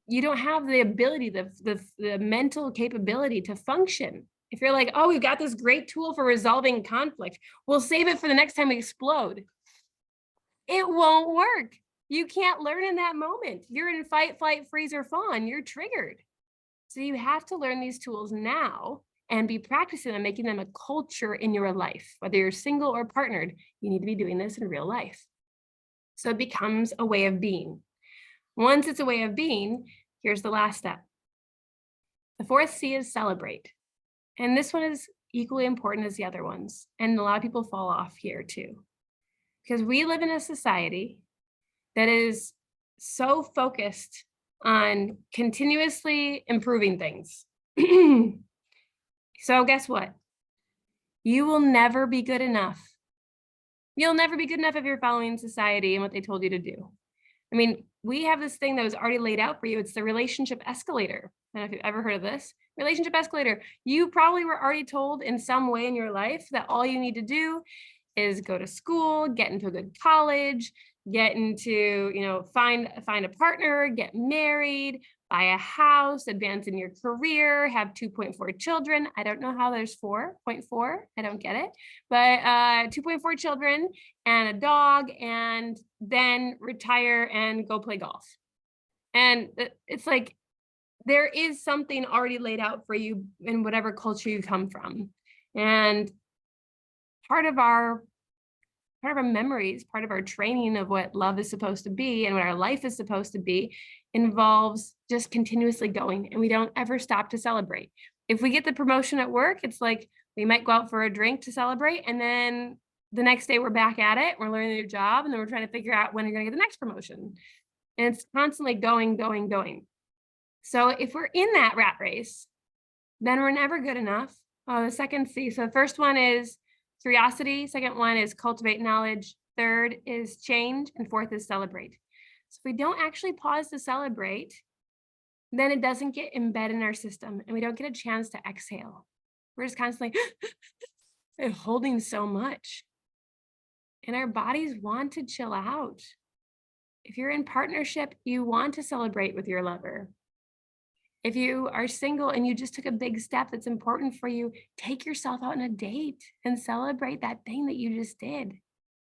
you don't have the ability, the mental capability to function. If you're like, oh, we've got this great tool for resolving conflict, we'll save it for the next time we explode. It won't work. You can't learn in that moment. You're in fight, flight, freeze, or fawn. You're triggered. So you have to learn these tools now and be practicing them, making them a culture in your life. Whether you're single or partnered, you need to be doing this in real life. So it becomes a way of being. Once it's a way of being, here's the last step. The fourth C is celebrate. And this one is equally important as the other ones. And a lot of people fall off here too. Because we live in a society that is so focused on continuously improving things. So guess what? You will never be good enough. You'll never be good enough if you're following society and what they told you to do. I mean, we have this thing that was already laid out for you. It's the relationship escalator. I don't know if you've ever heard of this. Relationship escalator. You probably were already told in some way in your life that all you need to do is go to school, get into a good college, get into, find a partner, get married, buy a house, advance in your career, have 2.4 children. I don't know how there's 4.4. I don't get it. But 2.4 children and a dog, and then retire and go play golf. And it's like, there is something already laid out for you in whatever culture you come from. And part of our memories, part of our training of what love is supposed to be and what our life is supposed to be involves just continuously going, and we don't ever stop to celebrate. If we get the promotion at work, it's like we might go out for a drink to celebrate, and then the next day we're back at it, we're learning a new job, and then we're trying to figure out when you're going to get the next promotion. And it's constantly going, going, going. So if we're in that rat race, then we're never good enough. The second C. So the first one is curiosity. Second one is cultivate knowledge. Third is change. And fourth is celebrate. So if we don't actually pause to celebrate, then it doesn't get embedded in our system and we don't get a chance to exhale. We're just constantly holding so much. And our bodies want to chill out. If you're in partnership, you want to celebrate with your lover. If you are single and you just took a big step that's important for you, take yourself out on a date and celebrate that thing that you just did.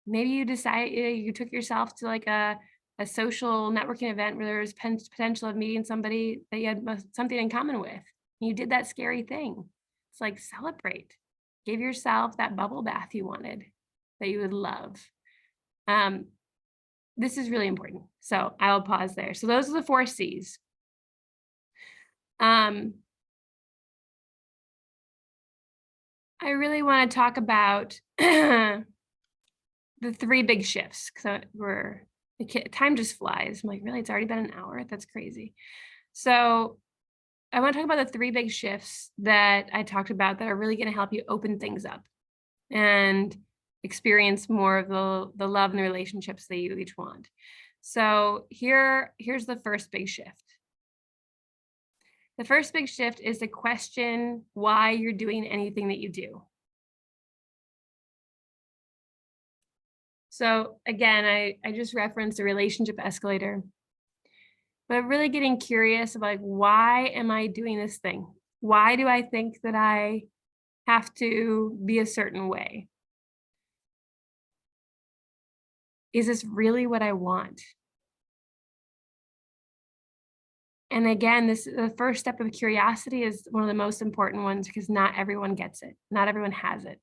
Maybe you decide you took yourself to like a social networking event where there was potential of meeting somebody that you had something in common with. You did that scary thing. It's like, celebrate. Give yourself that bubble bath you wanted, that you would love. This is really important. So I will pause there. So those are the 4 C's. I really want to talk about the 3 big shifts, because time just flies. I'm like, really, it's already been an hour? That's crazy. So I want to talk about the 3 big shifts that I talked about that are really going to help you open things up and experience more of the love and the relationships that you each want. So here's the first big shift. The first big shift is to question why you're doing anything that you do. So again, I just referenced the relationship escalator, but really getting curious about, like, why am I doing this thing? Why do I think that I have to be a certain way? Is this really what I want? And again, the first step of curiosity is one of the most important ones, because not everyone gets it. Not everyone has it.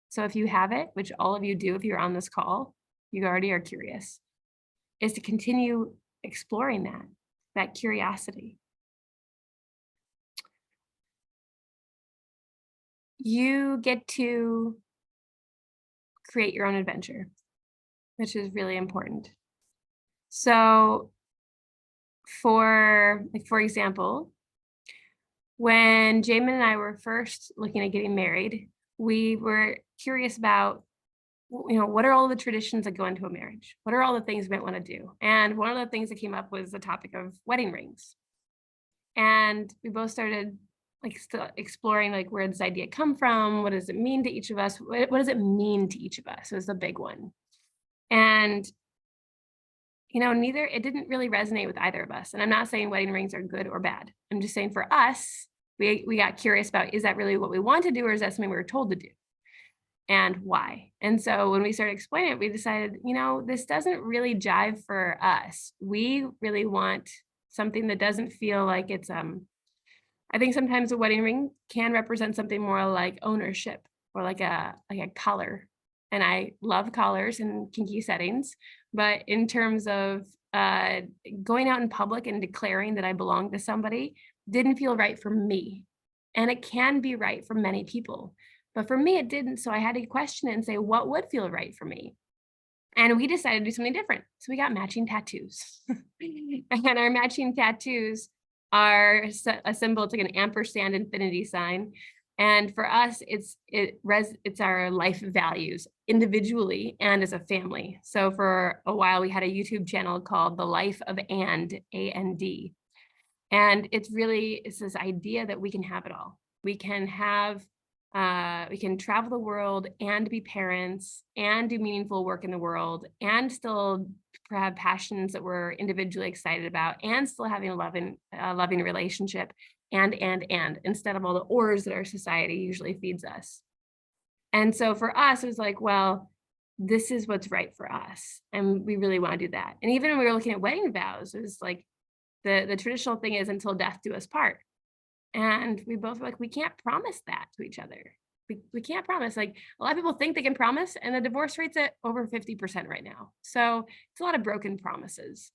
So if you have it, which all of you do, if you're on this call, you already are curious, is to continue exploring that curiosity. You get to create your own adventure, which is really important. So for example, when Jamin and I were first looking at getting married, we were curious about, what are all the traditions that go into a marriage? What are all the things we might want to do? And one of the things that came up was the topic of wedding rings. And we both started exploring, like, where does this idea come from? What does it mean to each of us? What does it mean to each of us? It was the big one. And it didn't really resonate with either of us. And I'm not saying wedding rings are good or bad. I'm just saying, for us, we got curious about, is that really what we want to do, or is that something we were told to do? And why? And so when we started explaining it, we decided, this doesn't really jive for us. We really want something that doesn't feel like it's, I think sometimes a wedding ring can represent something more like ownership, or like a collar. And I love collars in kinky settings, but in terms of going out in public and declaring that I belong to somebody didn't feel right for me. And it can be right for many people, but for me, it didn't. So I had to question it and say, what would feel right for me? And we decided to do something different. So we got matching tattoos. And our matching tattoos are a symbol. It's like an ampersand infinity sign. And for us, it's our life values individually and as a family. So for a while, we had a YouTube channel called The Life of A&D. And it's this idea that we can have it all. We can travel the world and be parents and do meaningful work in the world and still have passions that we're individually excited about and still having a loving relationship and instead of all the ors that our society usually feeds us. And so for us, it was like, well, this is what's right for us. And we really want to do that. And even when we were looking at wedding vows, it was like the traditional thing is until death do us part. And we both were like, we can't promise that to each other. We can't promise. Like, a lot of people think they can promise, and the divorce rate's at over 50% right now. So it's a lot of broken promises.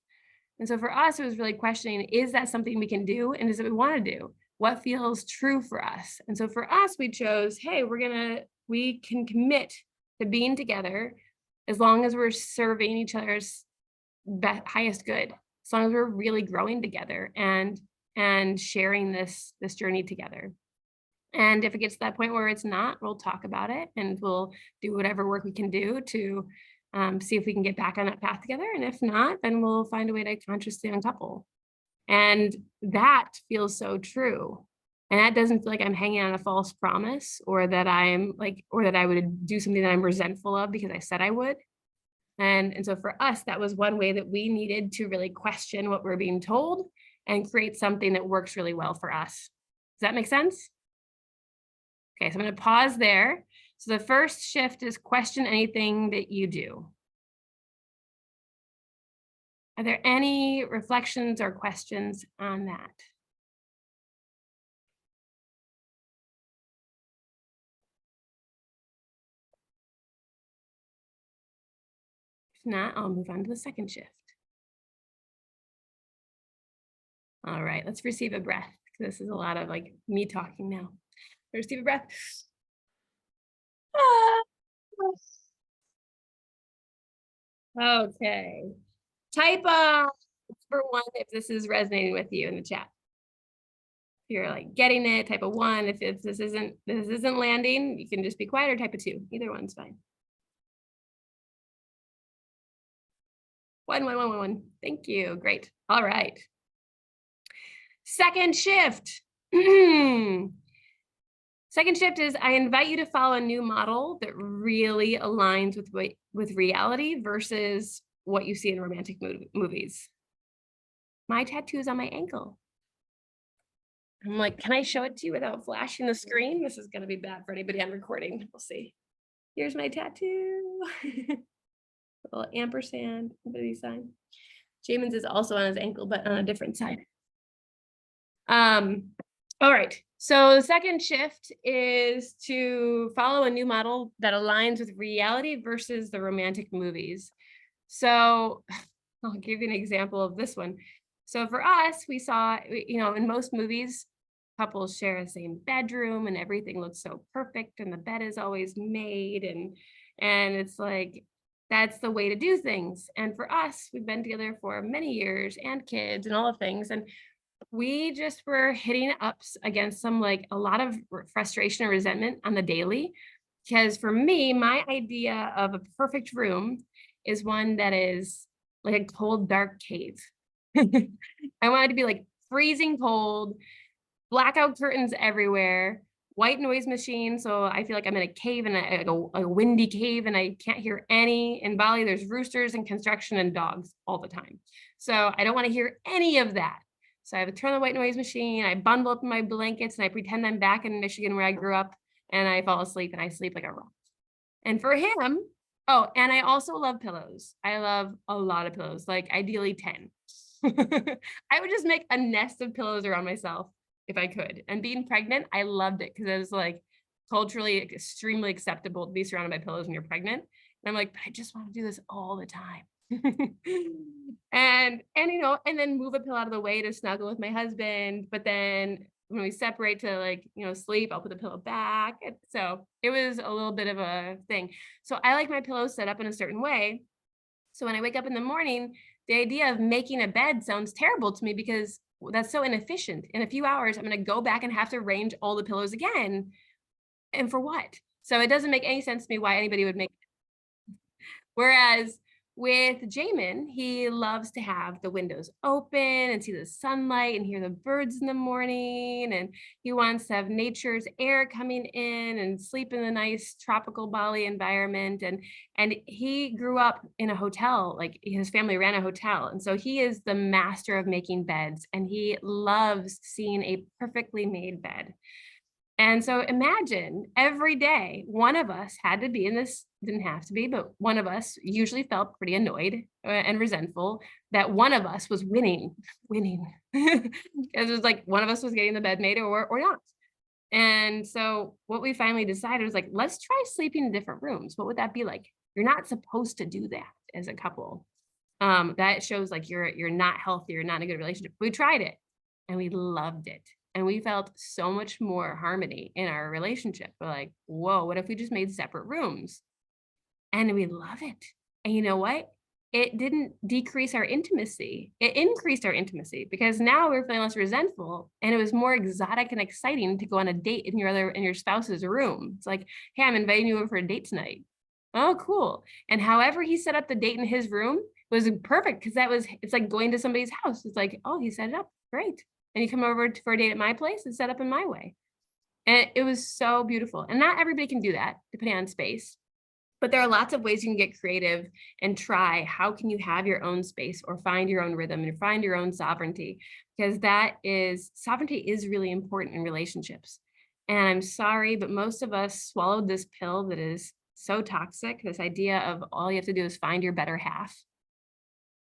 And so for us, it was really questioning, is that something we can do? And is it what we want to do? What feels true for us? And so for us, we chose, hey, we can commit to being together as long as we're serving each other's highest good, as long as we're really growing together and sharing this journey together. And if it gets to that point where it's not, we'll talk about it and we'll do whatever work we can do to see if we can get back on that path together. And if not, then we'll find a way to consciously uncouple. And that feels so true. And that doesn't feel like I'm hanging on a false promise, or that I would do something that I'm resentful of because I said I would. And so for us, that was one way that we needed to really question what we're being told and create something that works really well for us. Does that make sense? Okay, so I'm going to pause there. So the first shift is question anything that you do. Are there any reflections or questions on that? If not, I'll move on to the second shift. All right, let's receive a breath. This is a lot of like me talking now. Receive a breath. Okay. Type for one if this is resonating with you in the chat. If you're like getting it, type a 1. If this isn't landing, you can just be quiet or type a 2. Either one's fine. 1, 1, 1, 1, 1. Thank you. Great. All right. Second shift. Second shift is I invite you to follow a new model that really aligns with reality versus what you see in romantic movies. My tattoo is on my ankle. I'm like, can I show it to you without flashing the screen? This is going to be bad for anybody I'm recording. We'll see. Here's my tattoo. A little ampersand, infinity sign. Jamin's is also on his ankle, but on a different side. All right. So the second shift is to follow a new model that aligns with reality versus the romantic movies. So I'll give you an example of this one. So for us, we saw, you know, in most movies, couples share the same bedroom and everything looks so perfect and the bed is always made and it's like, that's the way to do things. And for us, we've been together for many years and kids and all the things. And we just were hitting up against a lot of frustration and resentment on the daily. Because for me, my idea of a perfect room is one that is like a cold, dark cave. I wanted to be like freezing cold, blackout curtains everywhere, white noise machine. So I feel like I'm in a cave and a windy cave and I can't hear any. In Bali, there's roosters and construction and dogs all the time. So I don't want to hear any of that. So I have to turn on the white noise machine. I bundle up in my blankets and I pretend I'm back in Michigan where I grew up and I fall asleep and I sleep like a rock. And for him, oh, and I also love pillows. I love a lot of pillows, like ideally 10. I would just make a nest of pillows around myself if I could. And being pregnant, I loved it because it was like culturally extremely acceptable to be surrounded by pillows when you're pregnant. And I'm like, but I just want to do this all the time. and you know, and then move a pillow out of the way to snuggle with my husband. But then when we separate to like, you know, sleep, I'll put the pillow back. And so it was a little bit of a thing. So I like my pillows set up in a certain way. So when I wake up in the morning, the idea of making a bed sounds terrible to me because that's so inefficient. In a few hours, I'm going to go back and have to arrange all the pillows again. And for what? So it doesn't make any sense to me why anybody would make it. Whereas with Jamin, he loves to have the windows open and see the sunlight and hear the birds in the morning. And he wants to have nature's air coming in and sleep in a nice tropical Bali environment. And he grew up in a hotel, like his family ran a hotel. And so he is the master of making beds and he loves seeing a perfectly made bed. And so imagine every day, one of us had to be in this, didn't have to be, but one of us usually felt pretty annoyed and resentful that one of us was winning. Because it was like one of us was getting the bed made or not. And so what we finally decided was like, let's try sleeping in different rooms. What would that be like? You're not supposed to do that as a couple. That shows like you're not healthy, you're not in a good relationship. We tried it and we loved it. And we felt so much more harmony in our relationship. We're like, whoa, what if we just made separate rooms? And we love it. And you know what? It didn't decrease our intimacy. It increased our intimacy because now we're feeling less resentful and it was more exotic and exciting to go on a date in your spouse's room. It's like, hey, I'm inviting you over for a date tonight. Oh, cool. And however he set up the date in his room was perfect because it's like going to somebody's house. It's like, oh, he set it up. Great. And you come over for a date at my place and set up in my way. And it was so beautiful. And not everybody can do that, depending on space. But there are lots of ways you can get creative and try. How can you have your own space or find your own rhythm and find your own sovereignty? Because sovereignty is really important in relationships. And I'm sorry, but most of us swallowed this pill that is so toxic, this idea of all you have to do is find your better half.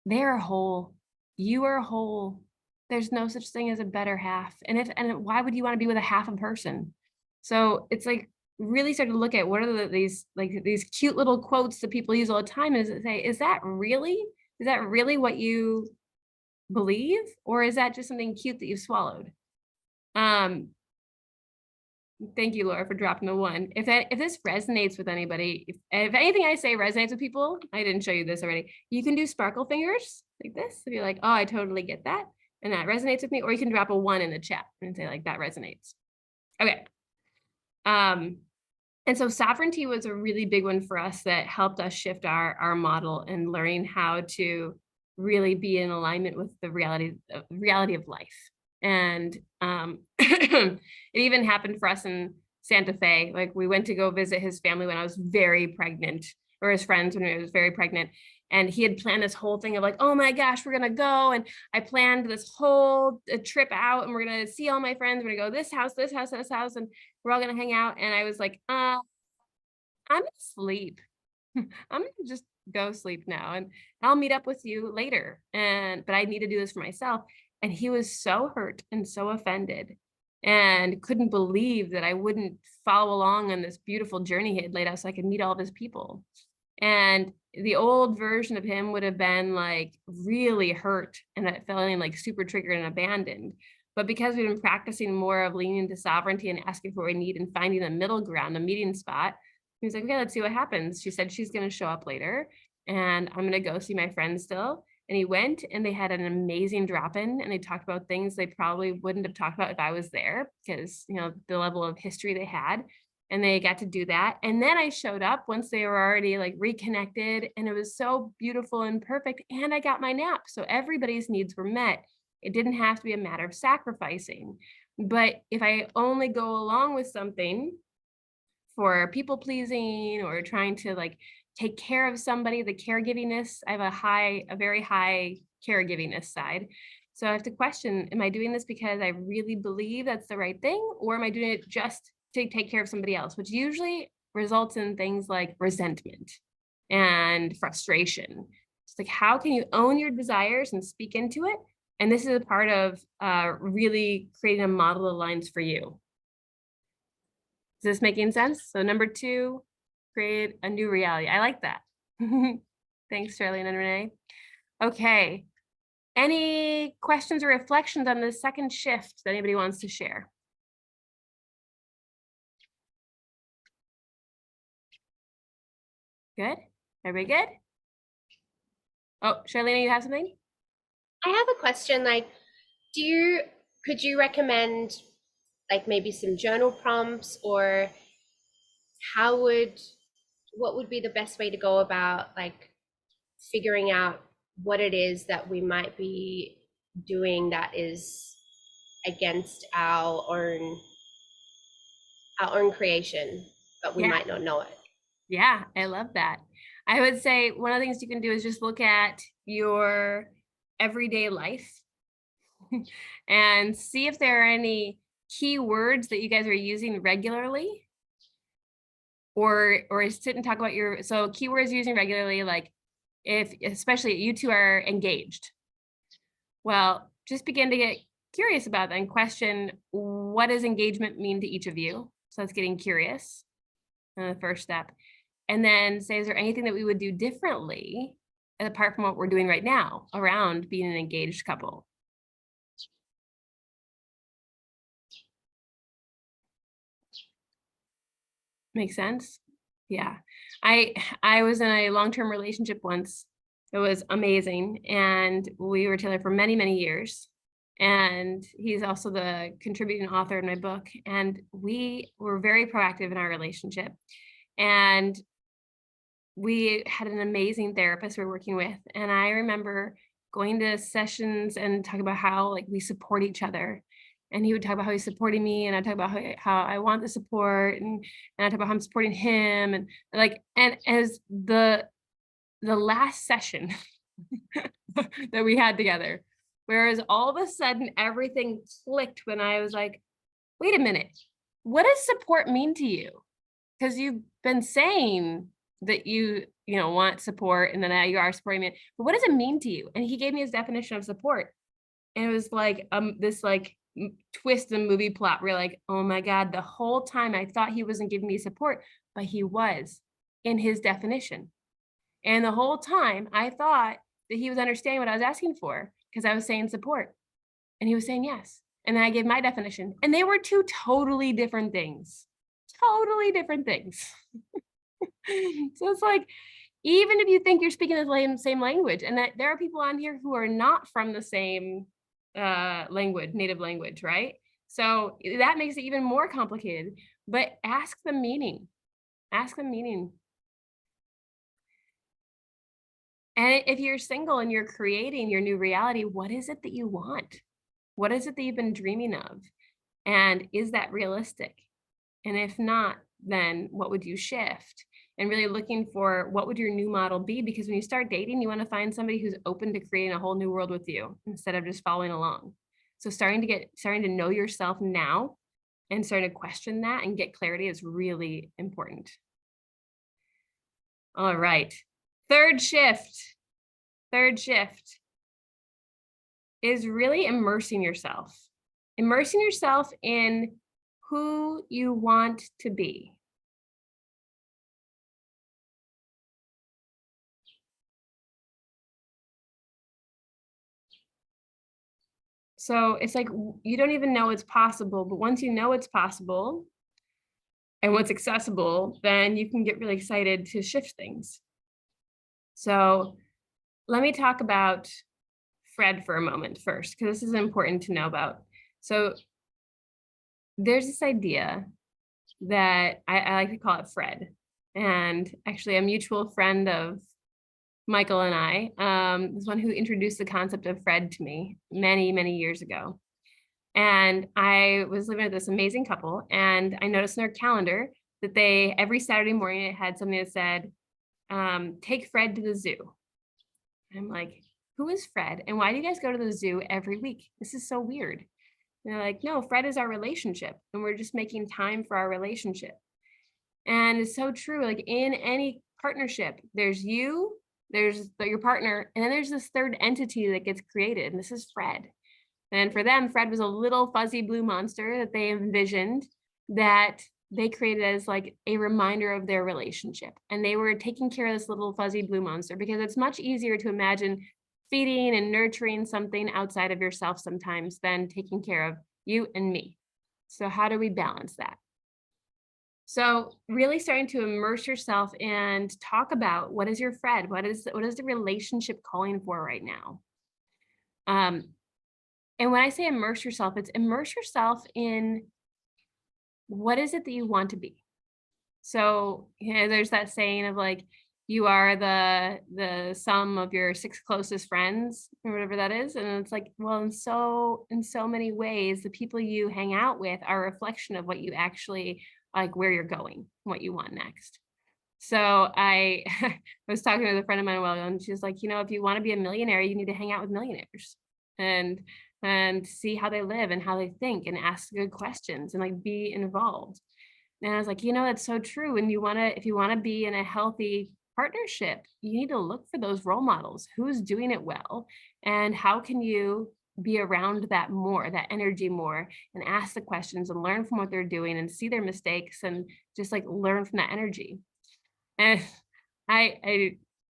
They're whole. You are whole. There's no such thing as a better half. And why would you want to be with a half a person? So it's like really start to look at what are these cute little quotes that people use all the time, and say, is that really what you believe, or is that just something cute that you've swallowed? Thank you, Laura, for dropping the one. If this resonates with anybody, if anything I say resonates with people, I didn't show you this already, you can do sparkle fingers like this and be like, oh, I totally get that, and that resonates with me. Or you can drop a 1 in the chat and say like, that resonates. Okay. And so sovereignty was a really big one for us that helped us shift our model and learning how to really be in alignment with the reality of life. And it even happened for us in Santa Fe. Like, we went to go visit his family when I was very pregnant, or his friends when I was very pregnant. And he had planned this whole thing of like, oh my gosh, we're gonna go. And I planned this whole trip out, and we're gonna see all my friends. We're gonna go this house, this house, this house, and we're all gonna hang out. And I was like, I'm gonna sleep. I'm gonna just go sleep now, and I'll meet up with you later. But I need to do this for myself. And he was so hurt and so offended and couldn't believe that I wouldn't follow along on this beautiful journey he had laid out so I could meet all of his people. And the old version of him would have been like really hurt and feeling like super triggered and abandoned. But because we've been practicing more of leaning into sovereignty and asking for what we need and finding a middle ground, a meeting spot, he was like, okay, let's see what happens. She said she's going to show up later, and I'm going to go see my friend still. And he went, and they had an amazing drop-in, and they talked about things they probably wouldn't have talked about if I was there, because, you know, the level of history they had. And they got to do that. And then I showed up once they were already like reconnected, and it was so beautiful and perfect. And I got my nap. So everybody's needs were met. It didn't have to be a matter of sacrificing. But if I only go along with something for people pleasing or trying to like take care of somebody, the caregivingness, I have a very high caregivingness side. So I have to question, am I doing this because I really believe that's the right thing? Or am I doing it just to take care of somebody else, which usually results in things like resentment and frustration. It's like, how can you own your desires and speak into it? And this is a part of really creating a model that aligns for you. Is this making sense? So number 2, create a new reality. I like that. Thanks, Charlene and Renee. Okay. Any questions or reflections on the second shift that anybody wants to share? Good. Everybody good? Oh, Charlene, you have something? I have a question. Like, could you recommend like maybe some journal prompts, or what would be the best way to go about like figuring out what it is that we might be doing that is against our own creation, but we might not know it? Yeah, I love that. I would say one of the things you can do is just look at your everyday life and see if there are any key words that you guys are using regularly, or sit and talk about so keywords using regularly, like especially you two are engaged. Well, just begin to get curious about that and question, what does engagement mean to each of you? So that's getting curious, the first step. And then say, is there anything that we would do differently apart from what we're doing right now around being an engaged couple? Make sense? Yeah. I was in a long-term relationship once. It was amazing. And we were together for many, many years. And he's also the contributing author in my book. And we were very proactive in our relationship. And we had an amazing therapist we were working with. And I remember going to sessions and talking about how like we support each other And he would talk about how he's supporting me, and I talk about how I want the support, and I talk about how I'm supporting him, and like, and as the last session that we had together, whereas all of a sudden everything clicked when I was like, wait a minute, what does support mean to you? Because you've been saying that you want support, and then now you are supporting me, but what does it mean to you? And he gave me his definition of support. And it was like this like twist in movie plot where like, oh my God, the whole time I thought he wasn't giving me support, but he was in his definition. And the whole time I thought that he was understanding what I was asking for because I was saying support, and he was saying yes. And then I gave my definition, and they were two totally different things. Totally different things. So it's like, even if you think you're speaking the same language, and that there are people on here who are not from the same language, native language, right? So that makes it even more complicated, but ask them meaning. Ask them meaning. And if you're single and you're creating your new reality, what is it that you want? What is it that you've been dreaming of? And is that realistic? And if not, then what would you shift? And really looking for what would your new model be? Because when you start dating, you want to find somebody who's open to creating a whole new world with you instead of just following along. So starting to know yourself now and starting to question that and get clarity is really important. All right. Third shift is really immersing yourself in who you want to be. So it's like, you don't even know it's possible, but once you know it's possible and what's accessible, then you can get really excited to shift things. So let me talk about Fred for a moment first, because this is important to know about. So there's this idea that I like to call it Fred. And actually a mutual friend of Michael and I is one who introduced the concept of Fred to me many, many years ago. And I was living with this amazing couple, and I noticed in their calendar that they, every Saturday morning, it had something that said, take Fred to the zoo. And I'm like, who is Fred? And why do you guys go to the zoo every week? This is so weird. And they're like, no, Fred is our relationship, and we're just making time for our relationship. And it's so true. Like in any partnership, there's you, there's your partner, and then there's this third entity that gets created, and this is Fred. And for them, Fred was a little fuzzy blue monster that they envisioned, that they created as like a reminder of their relationship. And they were taking care of this little fuzzy blue monster because it's much easier to imagine feeding and nurturing something outside of yourself sometimes than taking care of you and me. So how do we balance that? So really starting to immerse yourself and talk about, what is your Fred? What is the relationship calling for right now? And when I say immerse yourself, it's immerse yourself in what is it that you want to be. So, there's that saying of like, you are the sum of your 6 closest friends or whatever that is. And it's like, well, in so many ways, the people you hang out with are a reflection of what you actually like, where you're going, what you want next. So I was talking with a friend of mine a while ago, and she's like, if you want to be a millionaire, you need to hang out with millionaires and see how they live and how they think and ask good questions and like be involved. And I was like, that's so true. And if you want to be in a healthy partnership, you need to look for those role models. Who's doing it well? And how can you be around that more, that energy more, and ask the questions and learn from what they're doing and see their mistakes and just like learn from that energy. And I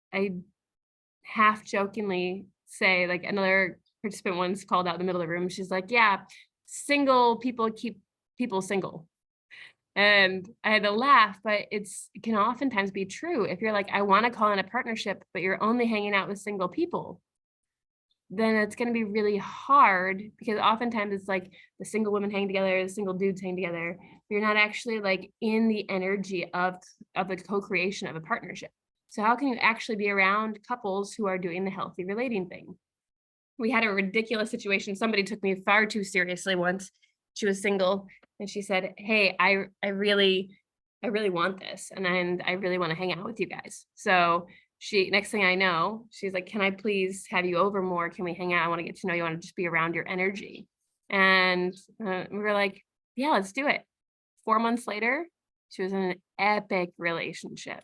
half jokingly say, like, another participant once called out in the middle of the room. She's like, yeah, single people keep people single. And I had to laugh, but it can oftentimes be true. If you're like, I want to call in a partnership, but you're only hanging out with single people, then it's going to be really hard, because oftentimes it's like the single women hang together, the single dudes hang together. You're not actually like in the energy of the co-creation of a partnership. So how can you actually be around couples who are doing the healthy relating thing? We had a ridiculous situation. Somebody took me far too seriously once, she was single, and she said, hey, I really want this, and I really want to hang out with you guys. So next thing I know, she's like, can I please have you over more? Can we hang out? I want to get to know you. I want to just be around your energy. And we were like, yeah, let's do it. 4 months later, she was in an epic relationship.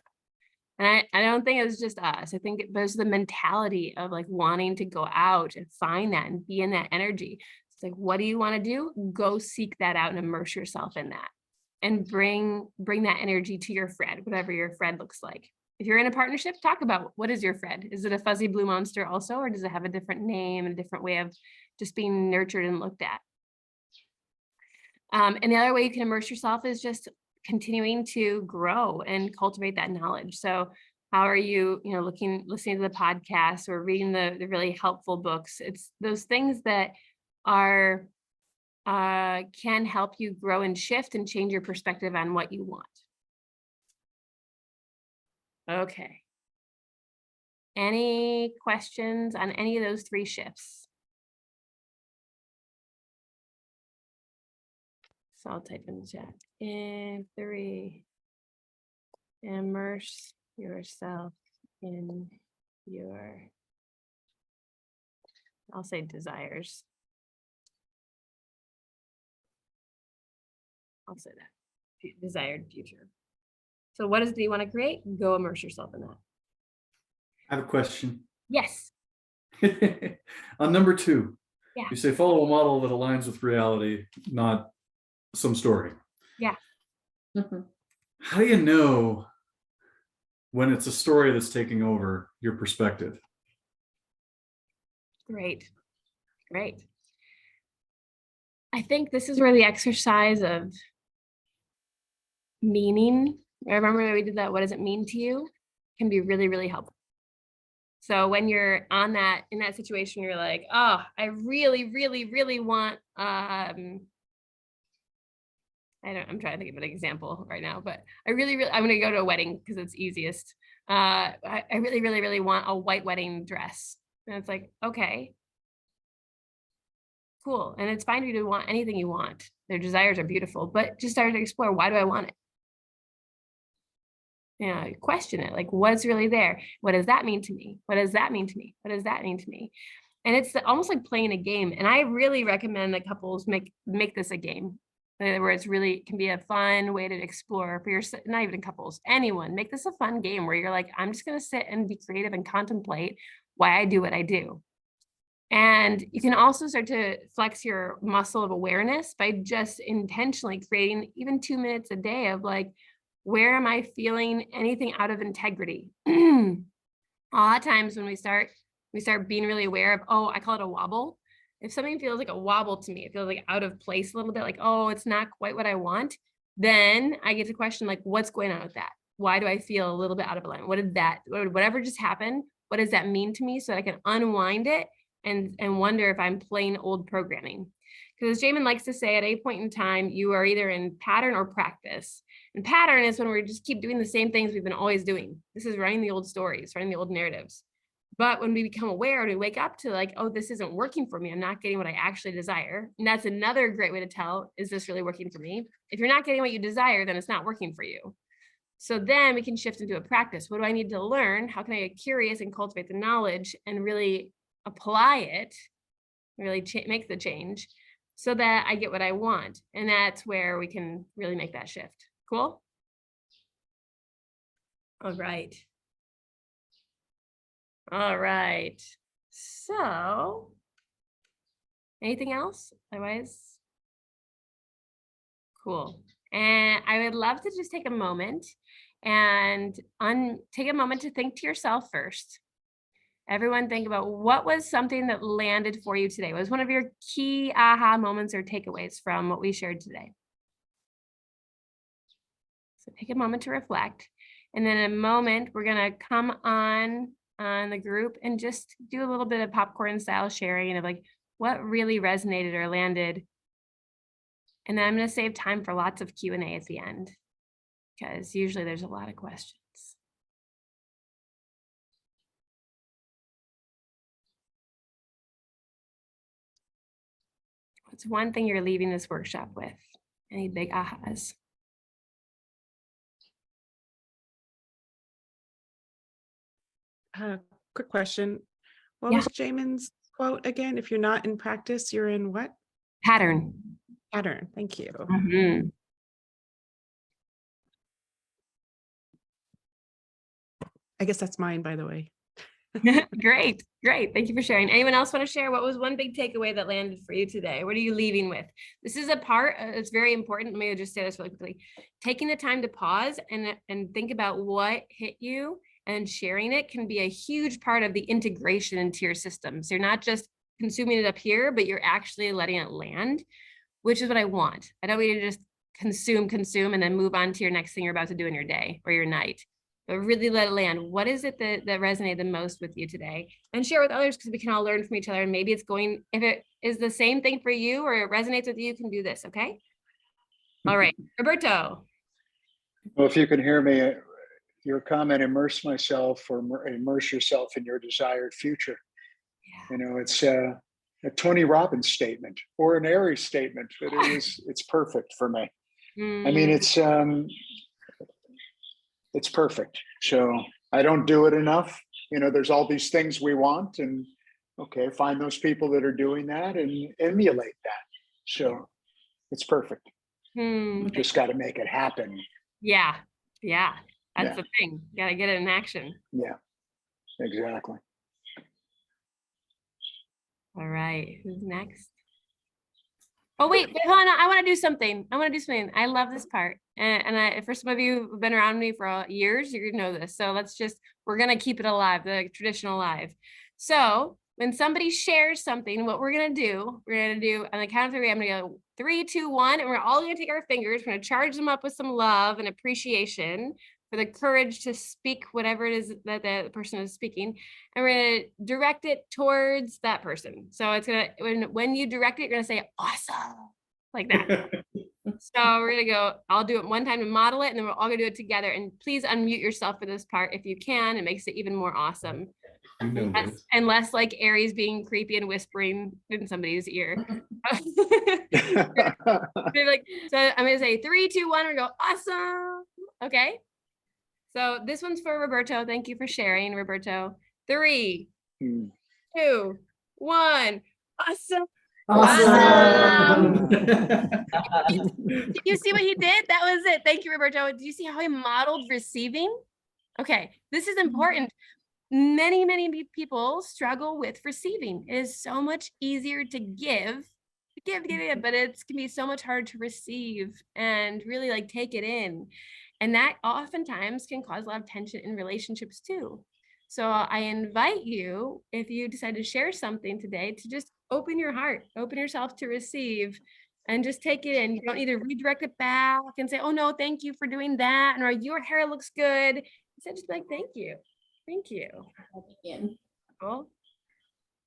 And I don't think it was just us. I think it was the mentality of like wanting to go out and find that and be in that energy. It's like, what do you want to do? Go seek that out and immerse yourself in that, and bring that energy to your friend, whatever your friend looks like. If you're in a partnership, talk about, what is your friend? Is it a fuzzy blue monster also, or does it have a different name and a different way of just being nurtured and looked at? And the other way you can immerse yourself is just continuing to grow and cultivate that knowledge. So how are you, listening to the podcast or reading the really helpful books? It's those things that are can help you grow and shift and change your perspective on what you want. Okay. Any questions on any of those 3 shifts? So I'll type in the chat. In 3, immerse yourself in your, I'll say desires. I'll say that, desired future. So what is it you want to create? Go immerse yourself in that. I have a question. Yes. On number 2, Yeah. you say follow a model that aligns with reality, not some story. Yeah. How do you know when it's a story that's taking over your perspective? Great. I think this is where the exercise of meaning, I remember we did that, what does it mean to you, can be really, really helpful. So when you're in that situation, you're like, oh, I really, really, really want, I'm trying to think of an example right now, but I'm going to go to a wedding because it's easiest. I really, really, really want a white wedding dress. And it's like, okay, cool. And it's fine for you to want anything you want. Their desires are beautiful, but just start to explore, why do I want it? Question it, like, what's really there? What does that mean to me? What does that mean to me? What does that mean to me? And it's almost like playing a game. And I really recommend that couples make this a game, where it's really can be a fun way to explore for your, not even couples, anyone. Make this a fun game where you're like, I'm just going to sit and be creative and contemplate why I do what I do. And you can also start to flex your muscle of awareness by just intentionally creating even 2 minutes a day of like, where am I feeling anything out of integrity? A lot of times when we start being really aware of, oh, I call it a wobble. If something feels like a wobble to me, it feels like out of place a little bit, like, oh, it's not quite what I want. Then I get to question, like, what's going on with that? Why do I feel a little bit out of alignment? Whatever just happened, what does that mean to me? So I can unwind it and wonder if I'm playing old programming. Because as Jamin likes to say, at a point in time, you are either in pattern or practice. And pattern is when we just keep doing the same things we've been always doing. This is writing the old stories, writing the old narratives. But when we become aware and we wake up to like, oh, this isn't working for me, I'm not getting what I actually desire. And that's another great way to tell, is this really working for me? If you're not getting what you desire, then it's not working for you. So then we can shift into a practice. What do I need to learn? How can I get curious and cultivate the knowledge and really apply it, really make the change so that I get what I want? And that's where we can really make that shift. Cool? All right. All right. So, anything else? Otherwise, cool. And I would love to just take a moment and take a moment to think to yourself first. Everyone think about, what was something that landed for you today? What was one of your key aha moments or takeaways from what we shared today? So take a moment to reflect. And then in a moment, we're going to come on the group and just do a little bit of popcorn style sharing of like what really resonated or landed. And then I'm going to save time for lots of Q&A at the end, because usually there's a lot of questions. What's one thing you're leaving this workshop with? Any big ahas? Quick question. What Yeah. was Jamin's quote again? If you're not in practice, you're in what? Pattern. Pattern. Thank you. Mhm. I guess that's mine, by the way. Great. Thank you for sharing. Anyone else want to share what was one big takeaway that landed for you today? What are you leaving with? This is a part, it's very important. Let me just say this really quickly. Taking the time to pause and think about what hit you and sharing it can be a huge part of the integration into your system. So you're not just consuming it up here, but you're actually letting it land, which is what I want. I don't want you to just consume, and then move on to your next thing you're about to do in your day or your night. But really let it land. What is it that resonated the most with you today? And share with others, because we can all learn from each other. And maybe it's going, if it is the same thing for you or it resonates with you, you can do this, okay? All right, Roberto. Well, if you can hear me, your comment, immerse myself or immerse yourself in your desired future. You know, it's a Tony Robbins statement or an Eri statement, but it's perfect for me. I mean, it's perfect. So I don't do it enough. You know, there's all these things we want, and okay, find those people that are doing that and emulate that. So it's perfect. Just got to make it happen. Yeah. That's the thing. You got to get it in action. Yeah, exactly. All right, who's next? Oh, wait, hold on. I want to do something. I love this part. And for some of you who've been around me for years, you're gonna know this. So we're gonna keep it alive, the tradition alive. So when somebody shares something, what we're gonna do on the count of three, I'm gonna go 3, 2, 1, and we're all gonna take our fingers, we're gonna charge them up with some love and appreciation for the courage to speak whatever it is that the person is speaking, and we're gonna direct it towards that person. So it's gonna, when you direct it, you're gonna say awesome, like that. So we're gonna go, I'll do it one time to model it, and then we're all gonna do it together. And please unmute yourself for this part if you can. It makes it even more awesome. Unless like Eri's being creepy and whispering in somebody's ear. Like, so I'm gonna say 3, 2, 1, we go awesome. Okay. So this one's for Roberto. Thank you for sharing, Roberto. 3, 2, 1. Awesome. Awesome. Did you see what he did? That was it. Thank you, Roberto. Did you see how he modeled receiving? Okay, this is important. Many people struggle with receiving. It is so much easier to give, but it can be so much harder to receive and really like take it in. And that oftentimes can cause a lot of tension in relationships too. So I invite you, if you decide to share something today, to just open your heart, open yourself to receive, and just take it in. You don't need to redirect it back and say, oh no, thank you for doing that. Or your hair looks good. Instead, just be like, thank you. Thank you. Cool.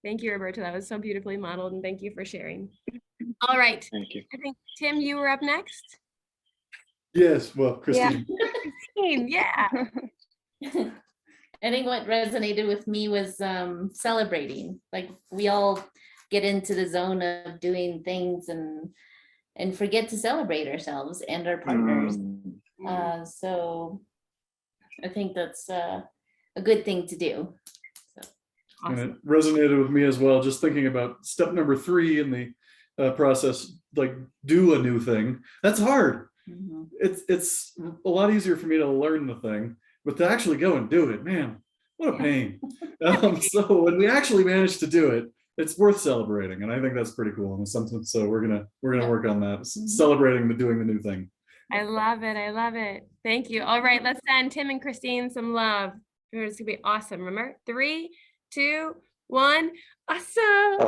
Thank you, Roberto. That was so beautifully modeled, and thank you for sharing. All right. Thank you. I think, Tim, you were up next. Yes, well, Christine. Christine, yeah. I think what resonated with me was celebrating. Like we all get into the zone of doing things and forget to celebrate ourselves and our partners. So I think that's a good thing to do. So. Awesome. And it resonated with me as well, just thinking about step number 3 in the process, like do a new thing. That's hard. It's a lot easier for me to learn the thing, but to actually go and do it, man, what a pain. So when we actually manage to do it, it's worth celebrating, and I think that's pretty cool. And it's something, so we're gonna work on that, celebrating doing the new thing. I love it. Thank you. All right, let's send Tim and Christine some love. It's gonna be awesome. Remember, 3, 2, 1. Awesome.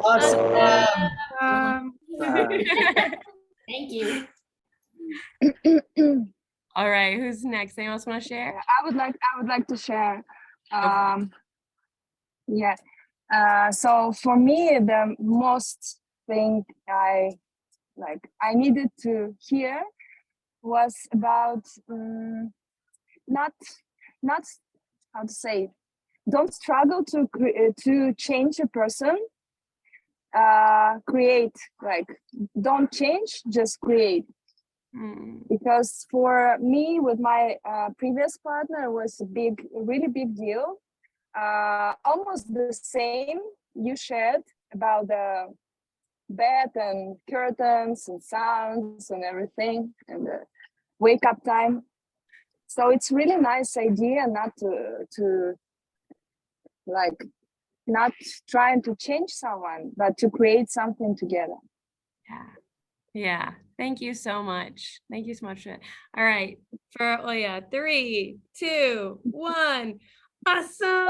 Thank you. All right, who's next? Anyone else want to share? I would like to share. So for me, the most thing I needed to hear was about not how to say, don't struggle to change a person, create, like don't change, just create. Because for me with my previous partner, it was a really big deal. Almost the same you shared about the bed and curtains and sounds and everything and the wake up time. So it's really nice idea not to like not trying to change someone, but to create something together. Yeah. Thank you so much. Thank you so much. All right. For Oya, 3, 2, 1. Awesome.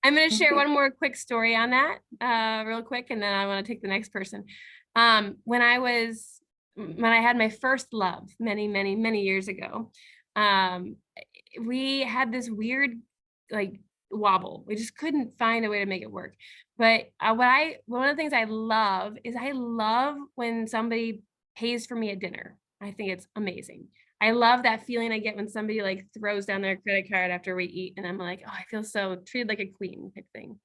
I'm going to share one more quick story on that real quick, and then I want to take the next person. When I had my first love many years ago, we had this weird like wobble. We just couldn't find a way to make it work. But one of the things I love is I love when somebody pays for me at dinner. I think it's amazing. I love that feeling I get when somebody like throws down their credit card after we eat, and I'm like, oh, I feel so treated like a queen type thing.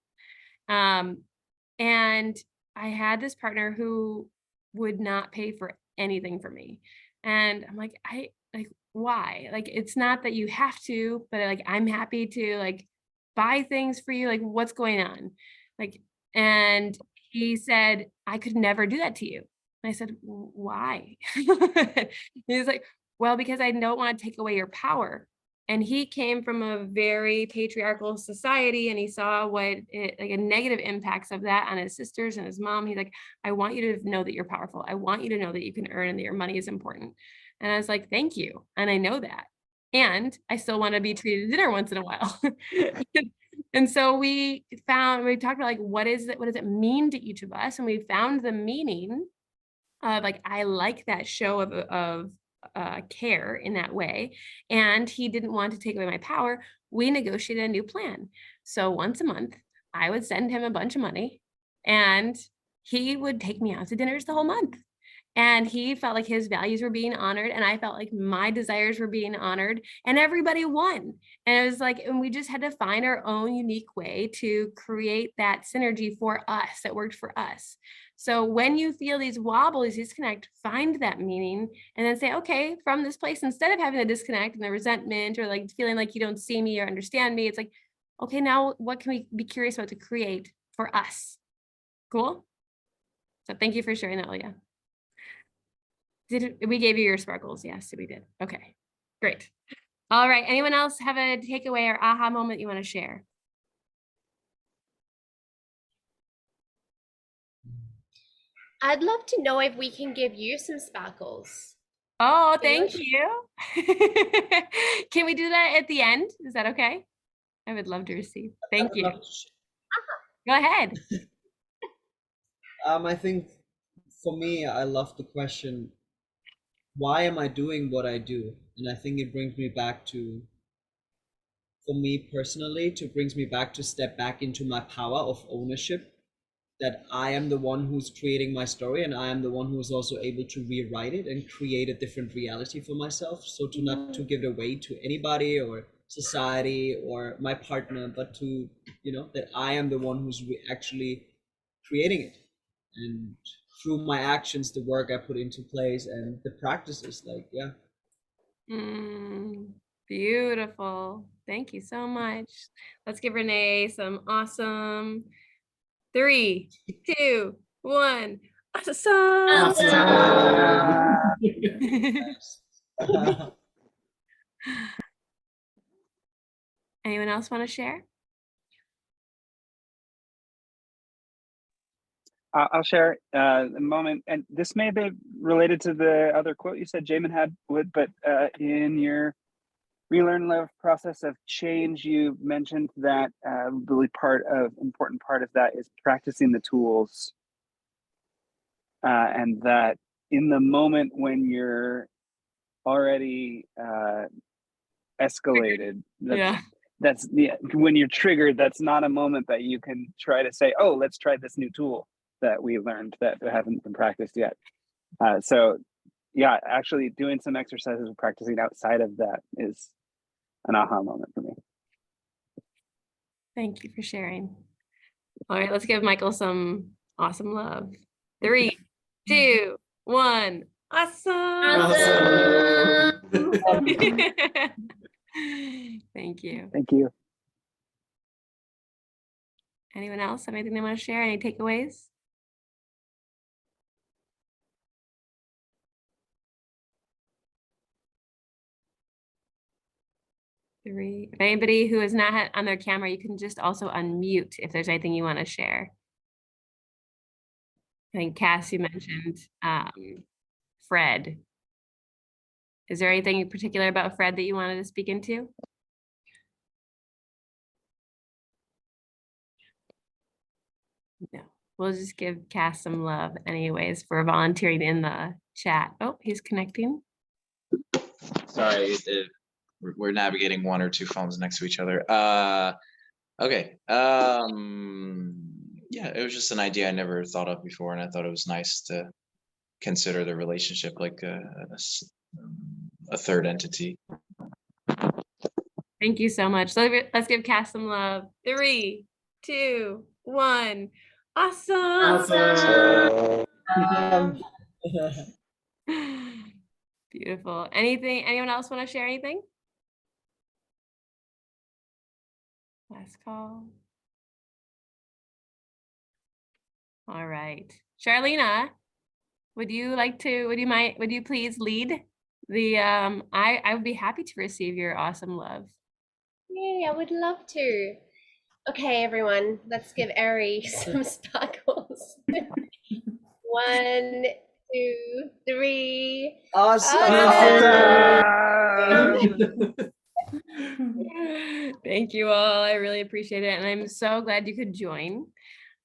And I had this partner who would not pay for anything for me. And I'm like, why? Like, it's not that you have to, but like, I'm happy to like buy things for you. Like, what's going on? Like, and he said, I could never do that to you. And I said, why? He's like, well, because I don't want to take away your power. And he came from a very patriarchal society, and he saw like a negative impacts of that on his sisters and his mom. He's like, I want you to know that you're powerful. I want you to know that you can earn and that your money is important. And I was like, thank you. And I know that. And I still want to be treated to dinner once in a while. And so we talked about like, what does it mean to each of us? And we found the meaning of like, I like that show of care in that way. And he didn't want to take away my power. We negotiated a new plan. So once a month, I would send him a bunch of money and he would take me out to dinners the whole month. And he felt like his values were being honored, and I felt like my desires were being honored, and everybody won. And it was like, and we just had to find our own unique way to create that synergy for us that worked for us. So when you feel these wobbles, disconnect, find that meaning, and then say, okay, from this place, instead of having the disconnect and the resentment or like feeling like you don't see me or understand me, it's like, okay, now what can we be curious about to create for us? Cool. So thank you for sharing that, Leah. We gave you your sparkles? Yes, we did. Okay, great. All right. Anyone else have a takeaway or aha moment you want to share? I'd love to know if we can give you some sparkles. Oh, thank you. Can we do that at the end? Is that okay? I would love to receive. Thank you. Go ahead. I think for me, I love the question, why am I doing what I do? And I think it brings me back to, for me personally, brings me back to step back into my power of ownership, that I am the one who's creating my story, and I am the one who's also able to rewrite it and create a different reality for myself. So to not to give it away to anybody or society or my partner, but to, that I am the one who's actually creating it. And through my actions, the work I put into place and the practices, like, yeah. Beautiful. Thank you so much. Let's give Renee some awesome 3, 2, 1. Awesome. Anyone else want to share? I'll share a moment, and this may be related to the other quote you said Jamin had, but in your Relearn Love process of change, you mentioned that really important part of that is practicing the tools, and that in the moment when you're already escalated, that's when you're triggered, that's not a moment that you can try to say, oh, let's try this new tool that we learned that haven't been practiced yet. So yeah, actually doing some exercises and practicing outside of that is an aha moment for me. Thank you for sharing. All right, let's give Michael some awesome love. 3, 2, 1. Awesome. Thank you. Thank you. Anyone else have anything they want to share? Any takeaways? Three. If anybody who is not on their camera, you can just also unmute if there's anything you want to share. I think Cass, you mentioned Fred. Is there anything in particular about Fred that you wanted to speak into? No, we'll just give Cass some love anyways for volunteering in the chat. Oh, he's connecting. Sorry, we're navigating one or two phones next to each other. Okay. Yeah, it was just an idea I never thought of before, and I thought it was nice to consider the relationship like a third entity. Thank you so much. Let's give Cass some love. 3, 2, 1. Awesome. Beautiful. Anyone else want to share anything? Last call. All right. Charlena, would you please lead the I would be happy to receive your awesome love. Yay, I would love to. Okay, everyone, let's give Eri some sparkles. 1, 2, 3. Thank you all. I really appreciate it. And I'm so glad you could join.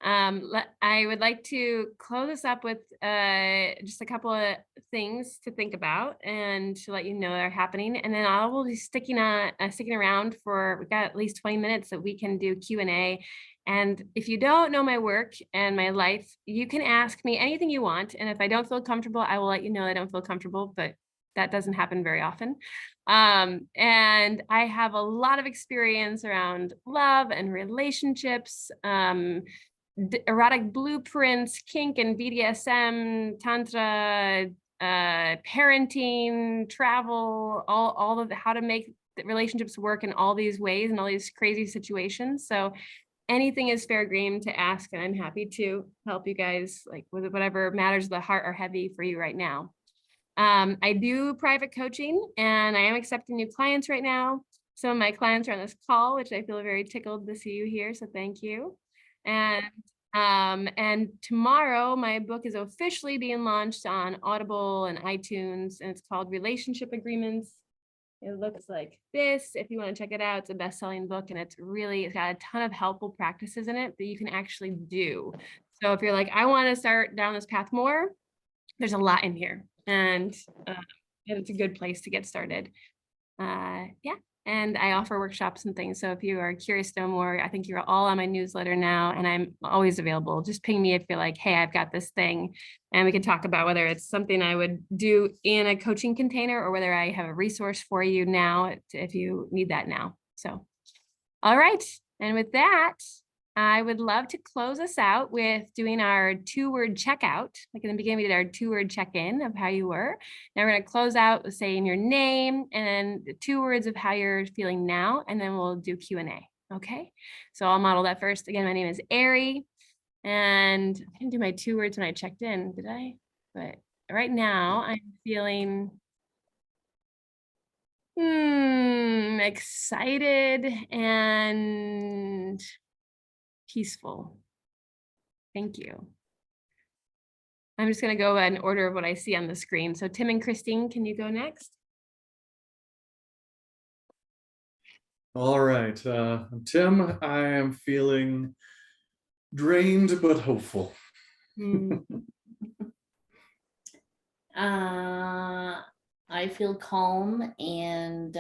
I would like to close this up with just a couple of things to think about and to let you know are happening. And then I will be sticking around for, we've got at least 20 minutes that we can do Q&A. And if you don't know my work and my life, you can ask me anything you want. And if I don't feel comfortable, I will let you know I don't feel comfortable, but that doesn't happen very often. And I have a lot of experience around love and relationships, erotic blueprints, kink and BDSM, tantra, parenting, travel, all of how to make the relationships work in all these ways and all these crazy situations. So anything is fair game to ask, and I'm happy to help you guys like with whatever matters of the heart are heavy for you right now. I do private coaching and I am accepting new clients right now. Some of my clients are on this call, which I feel very tickled to see you here. So thank you. And tomorrow my book is officially being launched on Audible and iTunes, and it's called Relationship Agreements. It looks like this. If you want to check it out, it's a best-selling book, and it's got a ton of helpful practices in it that you can actually do. So if you're like, I want to start down this path more, there's a lot in here, and it's a good place to get started. Yeah. And I offer workshops and things. So if you are curious to know more, I think you're all on my newsletter now, and I'm always available. Just ping me if you're like, hey, I've got this thing, and we can talk about whether it's something I would do in a coaching container or whether I have a resource for you now if you need that now. So, all right. And with that, I would love to close us out with doing our 2-word checkout. Like in the beginning, we did our 2-word check-in of how you were. Now we're going to close out with saying your name and then the 2 words of how you're feeling now, and then we'll do Q&A. Okay, so I'll model that first. Again, my name is Eri, and I didn't do my 2 words when I checked in, did I? But right now I'm feeling excited and peaceful. Thank you. I'm just going to go in order of what I see on the screen. So Tim and Christine, can you go next? All right, Tim, I am feeling drained but hopeful. I feel calm and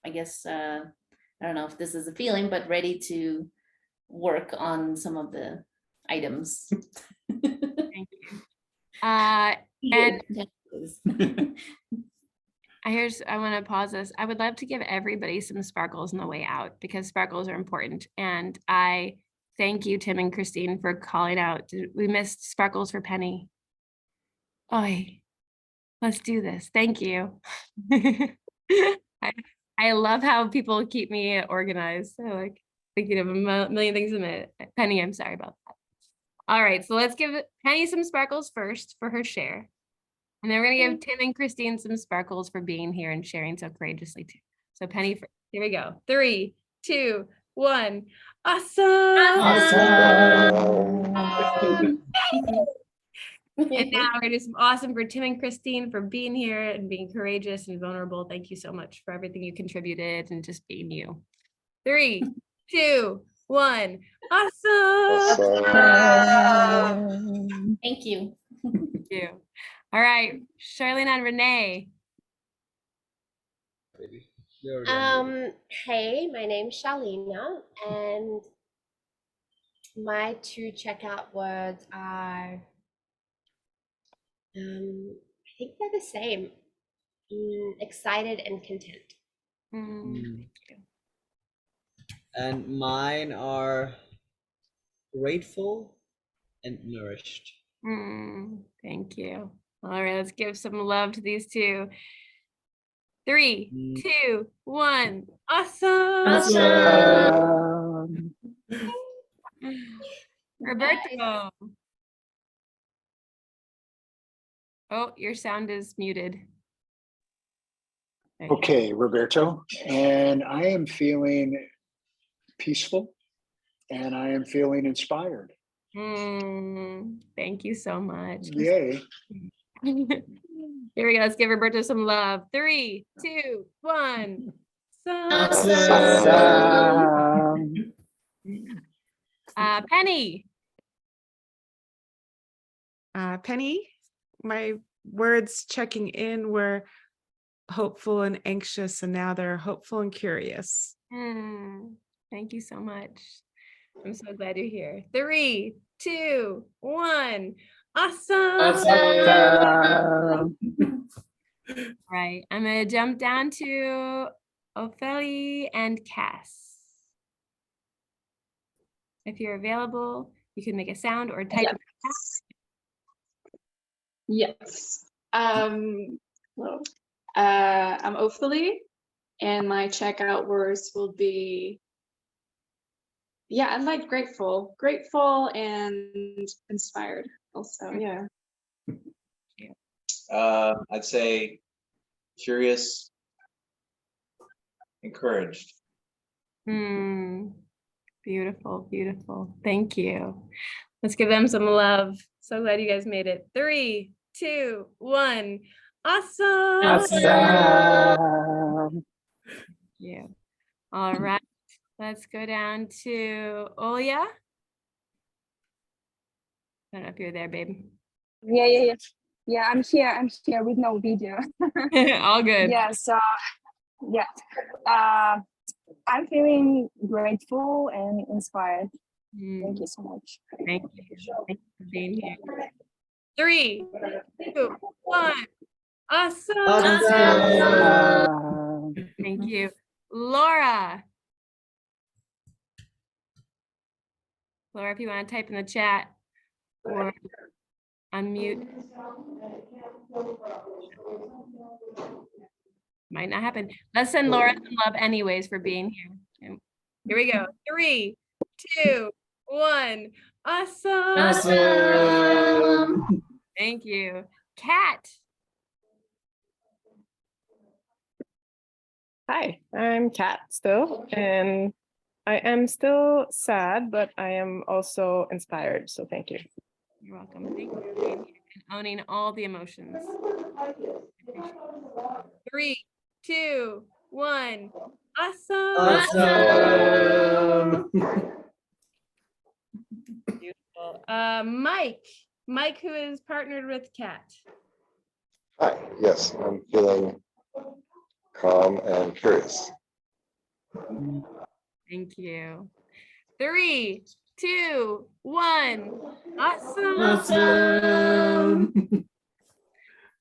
I guess I don't know if this is a feeling, but ready to work on some of the items. Thank you. And I want to pause this. I would love to give everybody some sparkles on the way out because sparkles are important. And I thank you, Tim and Christine, for calling out. We missed sparkles for Penny. Oi, let's do this. Thank you. I love how people keep me organized. I like thinking of a million things a minute. Penny, I'm sorry about that. All right, so let's give Penny some sparkles first for her share. And then we're gonna give Tim and Christine some sparkles for being here and sharing so courageously too. So Penny, here we go. 3, 2, 1. Awesome. And now we're gonna do some awesome for Tim and Christine for being here and being courageous and vulnerable. Thank you so much for everything you contributed and just being you. 3, 2, 1. Awesome. Thank you. Thank you. All right, Charlene and Renee. Hey, my name's Shalina, and my 2 checkout words are, I think they're the same. Excited and content. Thank you. And mine are grateful and nourished. Thank you. All right, let's give some love to these 2. 3, 2, 1. Awesome. Roberto. Oh, your sound is muted. Okay, Roberto, and I am feeling peaceful and I am feeling inspired. Thank you so much. Yay. Here we go. Let's give Roberto some love. 3, 2, 1. Penny. Penny, my words checking in were hopeful and anxious, and now they're hopeful and curious. Thank you so much. I'm so glad you're here. 3, 2, 1. Awesome. Right. I'm going to jump down to Ophelia and Cass. If you're available, you can make a sound or type. Yes. Well, I'm Ophelia, and my checkout words will be, I like grateful and inspired also. Yeah. I'd say curious, encouraged. Beautiful, beautiful. Thank you. Let's give them some love. So glad you guys made it. 3, 2, 1. Awesome. Yeah. All right. Let's go down to Olia. I don't know if you're there, babe. Yeah, I'm here with no video. All good. Yeah, so I'm feeling grateful and inspired. Thank you so much. Thank you. Thank you for being here. 3, 2, 1. Awesome. Thank you. Laura. Laura, if you want to type in the chat or unmute. Might not happen. Let's send Laura some love anyways for being here. Here we go. 3, 2, 1. Awesome. Thank you. Kat. Hi, I'm Kat still, and I am still sad, but I am also inspired. So thank you. You're welcome. Thank you for being here and owning all the emotions. 3, 2, 1. Awesome. Beautiful. Mike, who is partnered with Kat. Hi, yes, I'm feeling calm and curious. Thank you. 3, 2, 1. Awesome.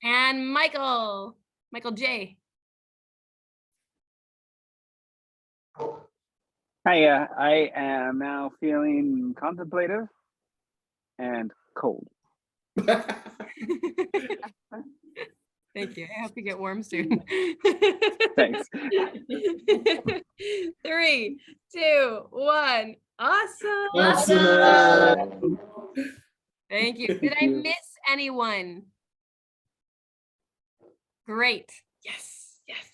And Michael J. Hi, I am now feeling contemplative and cold. Thank you. I hope you get warm soon. Thanks. 3, 2, 1. Awesome. Awesome. Thank you. Did I miss anyone? Great. Yes. Yes.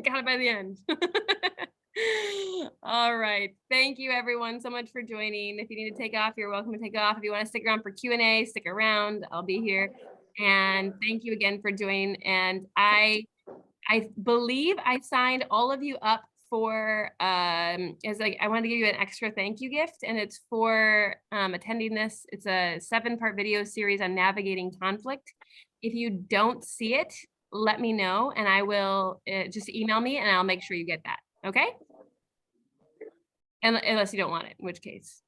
Got it by the end. All right. Thank you everyone so much for joining. If you need to take off, you're welcome to take off. If you want to stick around for Q&A, stick around. I'll be here. And thank you again for joining. And I believe I signed all of you up for as like I wanted to give you an extra thank you gift, and it's for attending this. It's a 7-part video series on navigating conflict. If you don't see it, let me know and I will just email me and I'll make sure you get that. Okay? And unless you don't want it, in which case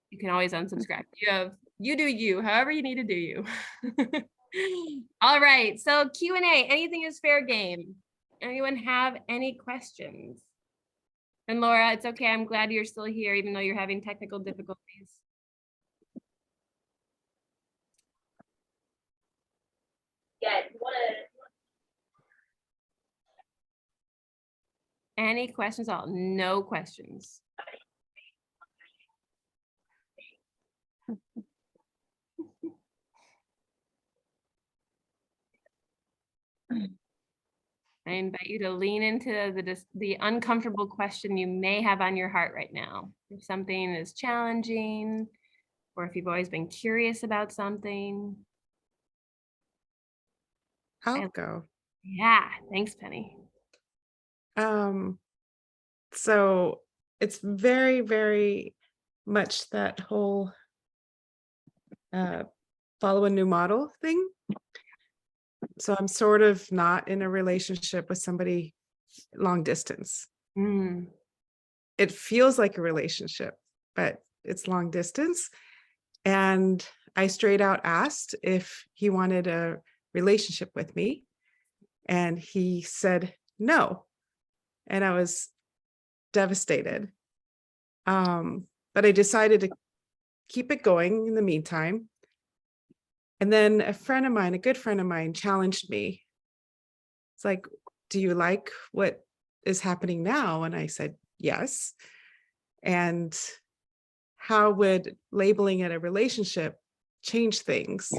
you can always unsubscribe. You do you, however you need to do you. All right, so Q&A, anything is fair game. Anyone have any questions? And Laura, it's okay, I'm glad you're still here even though you're having technical difficulties. Yeah, Any questions at all? No questions. I invite you to lean into the uncomfortable question you may have on your heart right now. If something is challenging, or if you've always been curious about something. I'll go. Yeah, thanks, Penny. So it's very, very much that whole follow a new model thing. So I'm sort of not in a relationship with somebody long distance. It feels like a relationship, but it's long distance. And I straight out asked if he wanted a relationship with me. And he said no. And I was devastated. But I decided to keep it going in the meantime. And then a friend of mine, a good friend of mine, challenged me. It's like, do you like what is happening now? And I said, yes. And how would labeling it a relationship change things?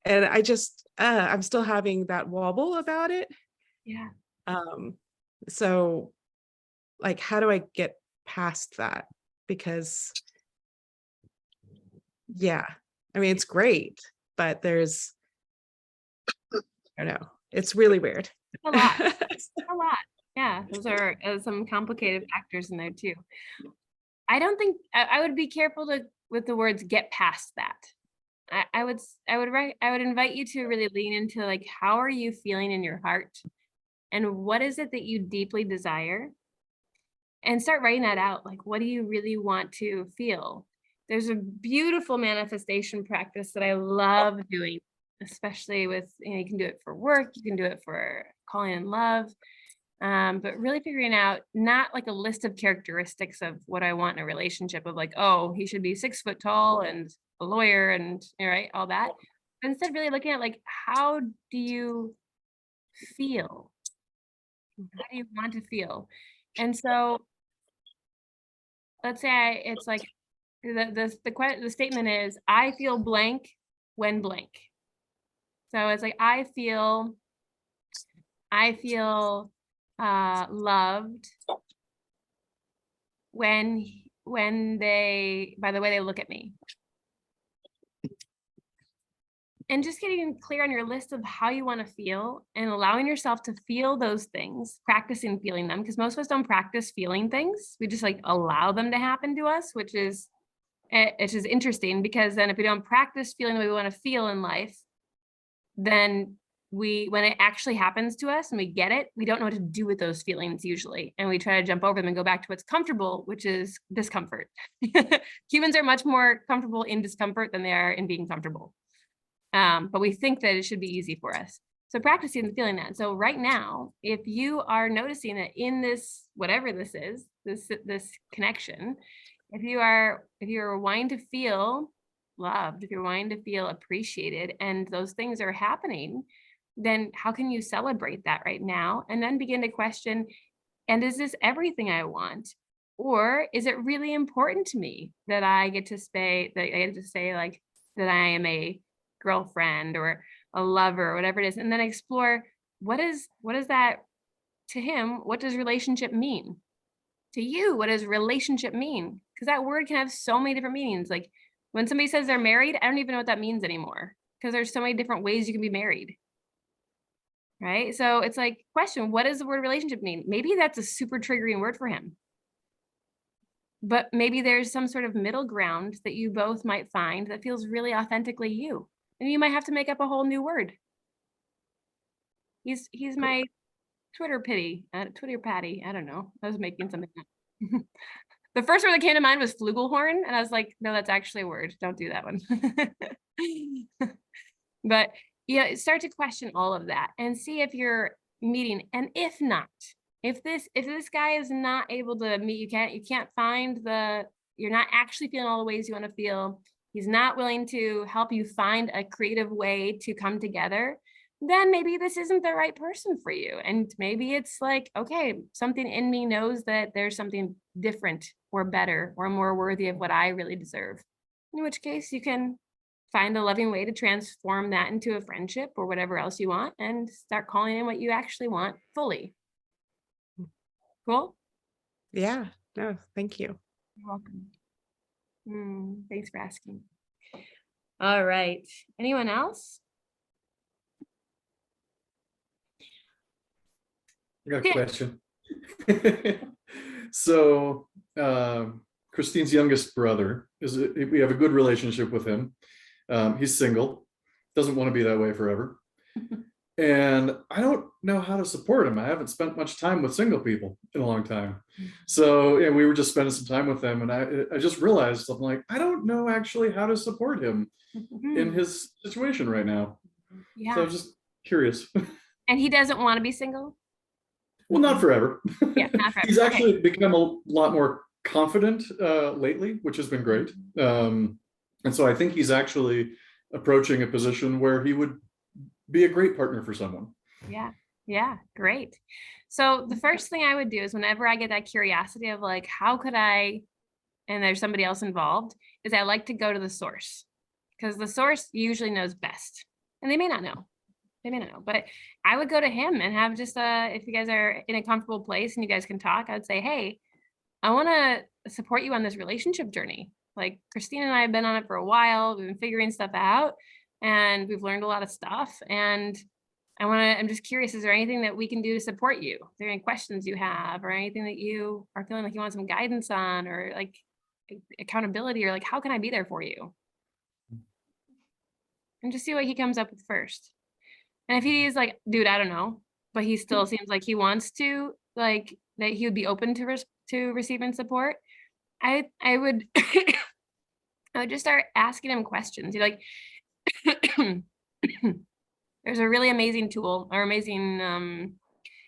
And I just, I'm still having that wobble about it. Yeah. So like, how do I get past that? Because yeah, I mean, it's great, but there's, I don't know, it's really weird. A lot. A lot. Yeah, those are some complicated factors in there too. I don't think I would be careful with the words "get past that." I would invite you to really lean into like, how are you feeling in your heart, and what is it that you deeply desire, and start writing that out. Like, what do you really want to feel? There's a beautiful manifestation practice that I love doing, especially with, you can do it for work, you can do it for calling in love, but really figuring out not like a list of characteristics of what I want in a relationship of like, oh, he should be 6 foot tall and a lawyer and right, all that. But instead really looking at like, how do you feel? How do you want to feel? And so let's say it's like, the statement is, I feel blank when blank. So it's like, I feel loved when they, by the way they look at me. And just getting clear on your list of how you want to feel and allowing yourself to feel those things, practicing feeling them, because most of us don't practice feeling things. We just like allow them to happen to us, which is interesting, because then if we don't practice feeling the way we want to feel in life, then when it actually happens to us and we get it, we don't know what to do with those feelings usually. And we try to jump over them and go back to what's comfortable, which is discomfort. Humans are much more comfortable in discomfort than they are in being comfortable. But we think that it should be easy for us. So practicing feeling that. So right now, if you are noticing that in this, whatever this is, this connection, if you're wanting to feel loved, if you're wanting to feel appreciated, and those things are happening, then how can you celebrate that right now? And then begin to question, and is this everything I want? Or is it really important to me that I get to say like that I am a girlfriend or a lover or whatever it is, and then explore what is that to him? What does relationship mean? To you, what does relationship mean? Because that word can have so many different meanings. Like when somebody says they're married, I don't even know what that means anymore, because there's so many different ways you can be married. Right? So it's like, question, what does the word relationship mean? Maybe that's a super triggering word for him. But maybe there's some sort of middle ground that you both might find that feels really authentically you. And you might have to make up a whole new word. He's my Twitter patty. I don't know. I was making something up. The first word that came to mind was flugelhorn. And I was like, no, that's actually a word. Don't do that one. But yeah, start to question all of that and see if you're meeting. And if not, if this guy is not able to meet, you can't find you're not actually feeling all the ways you want to feel. He's not willing to help you find a creative way to come together, then maybe this isn't the right person for you. And maybe it's like, okay, something in me knows that there's something different or better or more worthy of what I really deserve. In which case you can find a loving way to transform that into a friendship or whatever else you want and start calling in what you actually want fully. Cool? Yeah, no, thank you. You're welcome. Thanks for asking. All right. Anyone else? I got a question. So Christine's youngest brother we have a good relationship with him. He's single, doesn't want to be that way forever. And I don't know how to support him. I haven't spent much time with single people in a long time. So yeah, we were just spending some time with them, and I just realized, I'm like, I don't know actually how to support him in his situation right now. Yeah. So I was just curious. And he doesn't want to be single? Well, not forever. Yeah, not forever. He's actually become a lot more confident lately, which has been great. And so I think he's actually approaching a position where he would be a great partner for someone. Yeah, great. So the first thing I would do is whenever I get that curiosity of like, how could I, and there's somebody else involved, is I like to go to the source, because the source usually knows best. And they may not know. But I would go to him and have just if you guys are in a comfortable place and you guys can talk, I'd say, hey, I want to support you on this relationship journey. Like Christine and I have been on it for a while. We've been figuring stuff out and we've learned a lot of stuff. And I'm just curious, is there anything that we can do to support you? Is there any questions you have or anything that you are feeling like you want some guidance on, or like accountability, or like, how can I be there for you? And just see what he comes up with first. And if he's like, dude, I don't know, but he still seems like he wants to, like, that he would be open to receiving support, I would I would just start asking him questions. You're like, there's a really amazing tool, or amazing,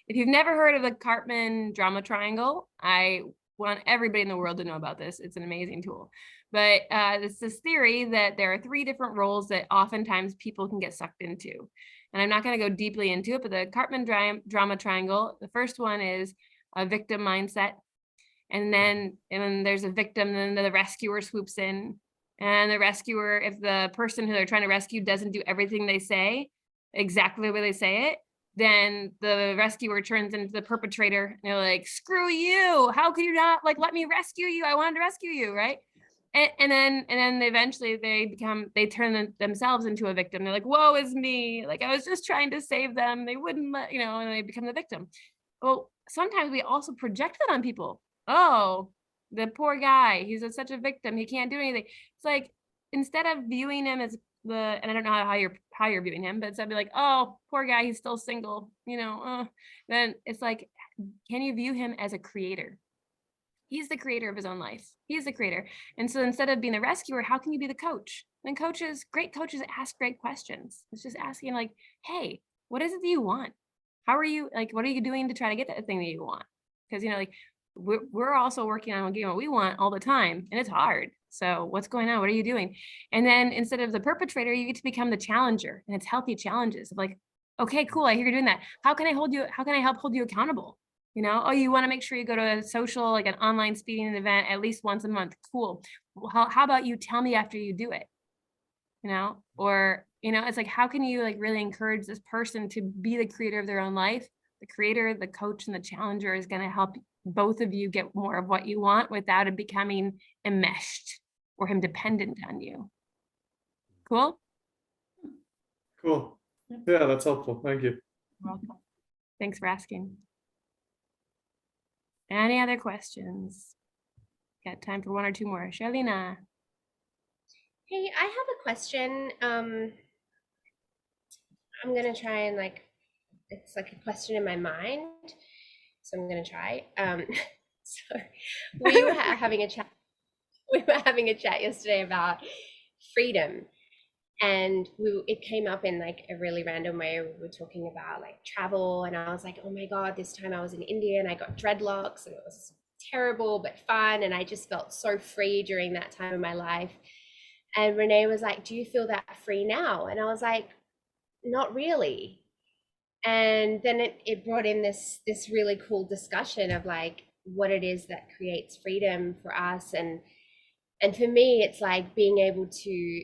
if you've never heard of the Karpman drama triangle, I want everybody in the world to know about this. It's an amazing tool. But it's this theory that there are 3 different roles that oftentimes people can get sucked into. And I'm not going to go deeply into it, but the Karpman drama triangle, the first one is a victim mindset. And then there's a victim, then the rescuer swoops in. And the rescuer, if the person who they're trying to rescue doesn't do everything they say, exactly the way they say it, then the rescuer turns into the perpetrator. And they're like, screw you. How could you not let me rescue you? I wanted to rescue you, right? And then eventually they turn themselves into a victim. They're like, woe is me. Like, I was just trying to save them. They wouldn't let, and they become the victim. Well, sometimes we also project that on people. Oh, the poor guy, he's such a victim. He can't do anything. It's like, instead of viewing him as and I don't know how you're viewing him, but instead be like, oh, poor guy, he's still single, then it's like, can you view him as a creator? He's the creator of his own life. He's the creator. And so instead of being the rescuer, how can you be the coach? And great coaches ask great questions. It's just asking like, hey, what is it that you want? How are you, like, what are you doing to try to get that thing that you want? Because, you know, like, we're also working on getting what we want all the time, and it's hard. So what's going on? What are you doing? And then instead of the perpetrator, you get to become the challenger, and it's healthy challenges of like, okay, cool, I hear you're doing that. How can I help hold you accountable? You know, oh, you want to make sure you go to a social, like an online speaking event at least once a month. Cool. Well, how about you tell me after you do it? You know, or, you know, it's like, how can you like really encourage this person to be the creator of their own life? The creator, the coach, and the challenger is going to help both of you get more of what you want without it becoming enmeshed or him dependent on you. Cool? Cool. Yeah, that's helpful. Thank you. Welcome. Thanks for asking. Any other questions? Got time for one or two more. Charlena. Hey, I have a question. I'm gonna try and like, it's like a question in my mind, so I'm gonna try. So we were having a chat. We were having a chat yesterday about freedom, and it came up in like a really random way. We were talking about like travel, and I was like, oh my God, this time I was in India and I got dreadlocks, and it was terrible but fun, and I just felt so free during that time of my life. And Renee was like, do you feel that free now? And I was like, not really. And then it brought in this really cool discussion of like what it is that creates freedom for us. And for me, it's like being able to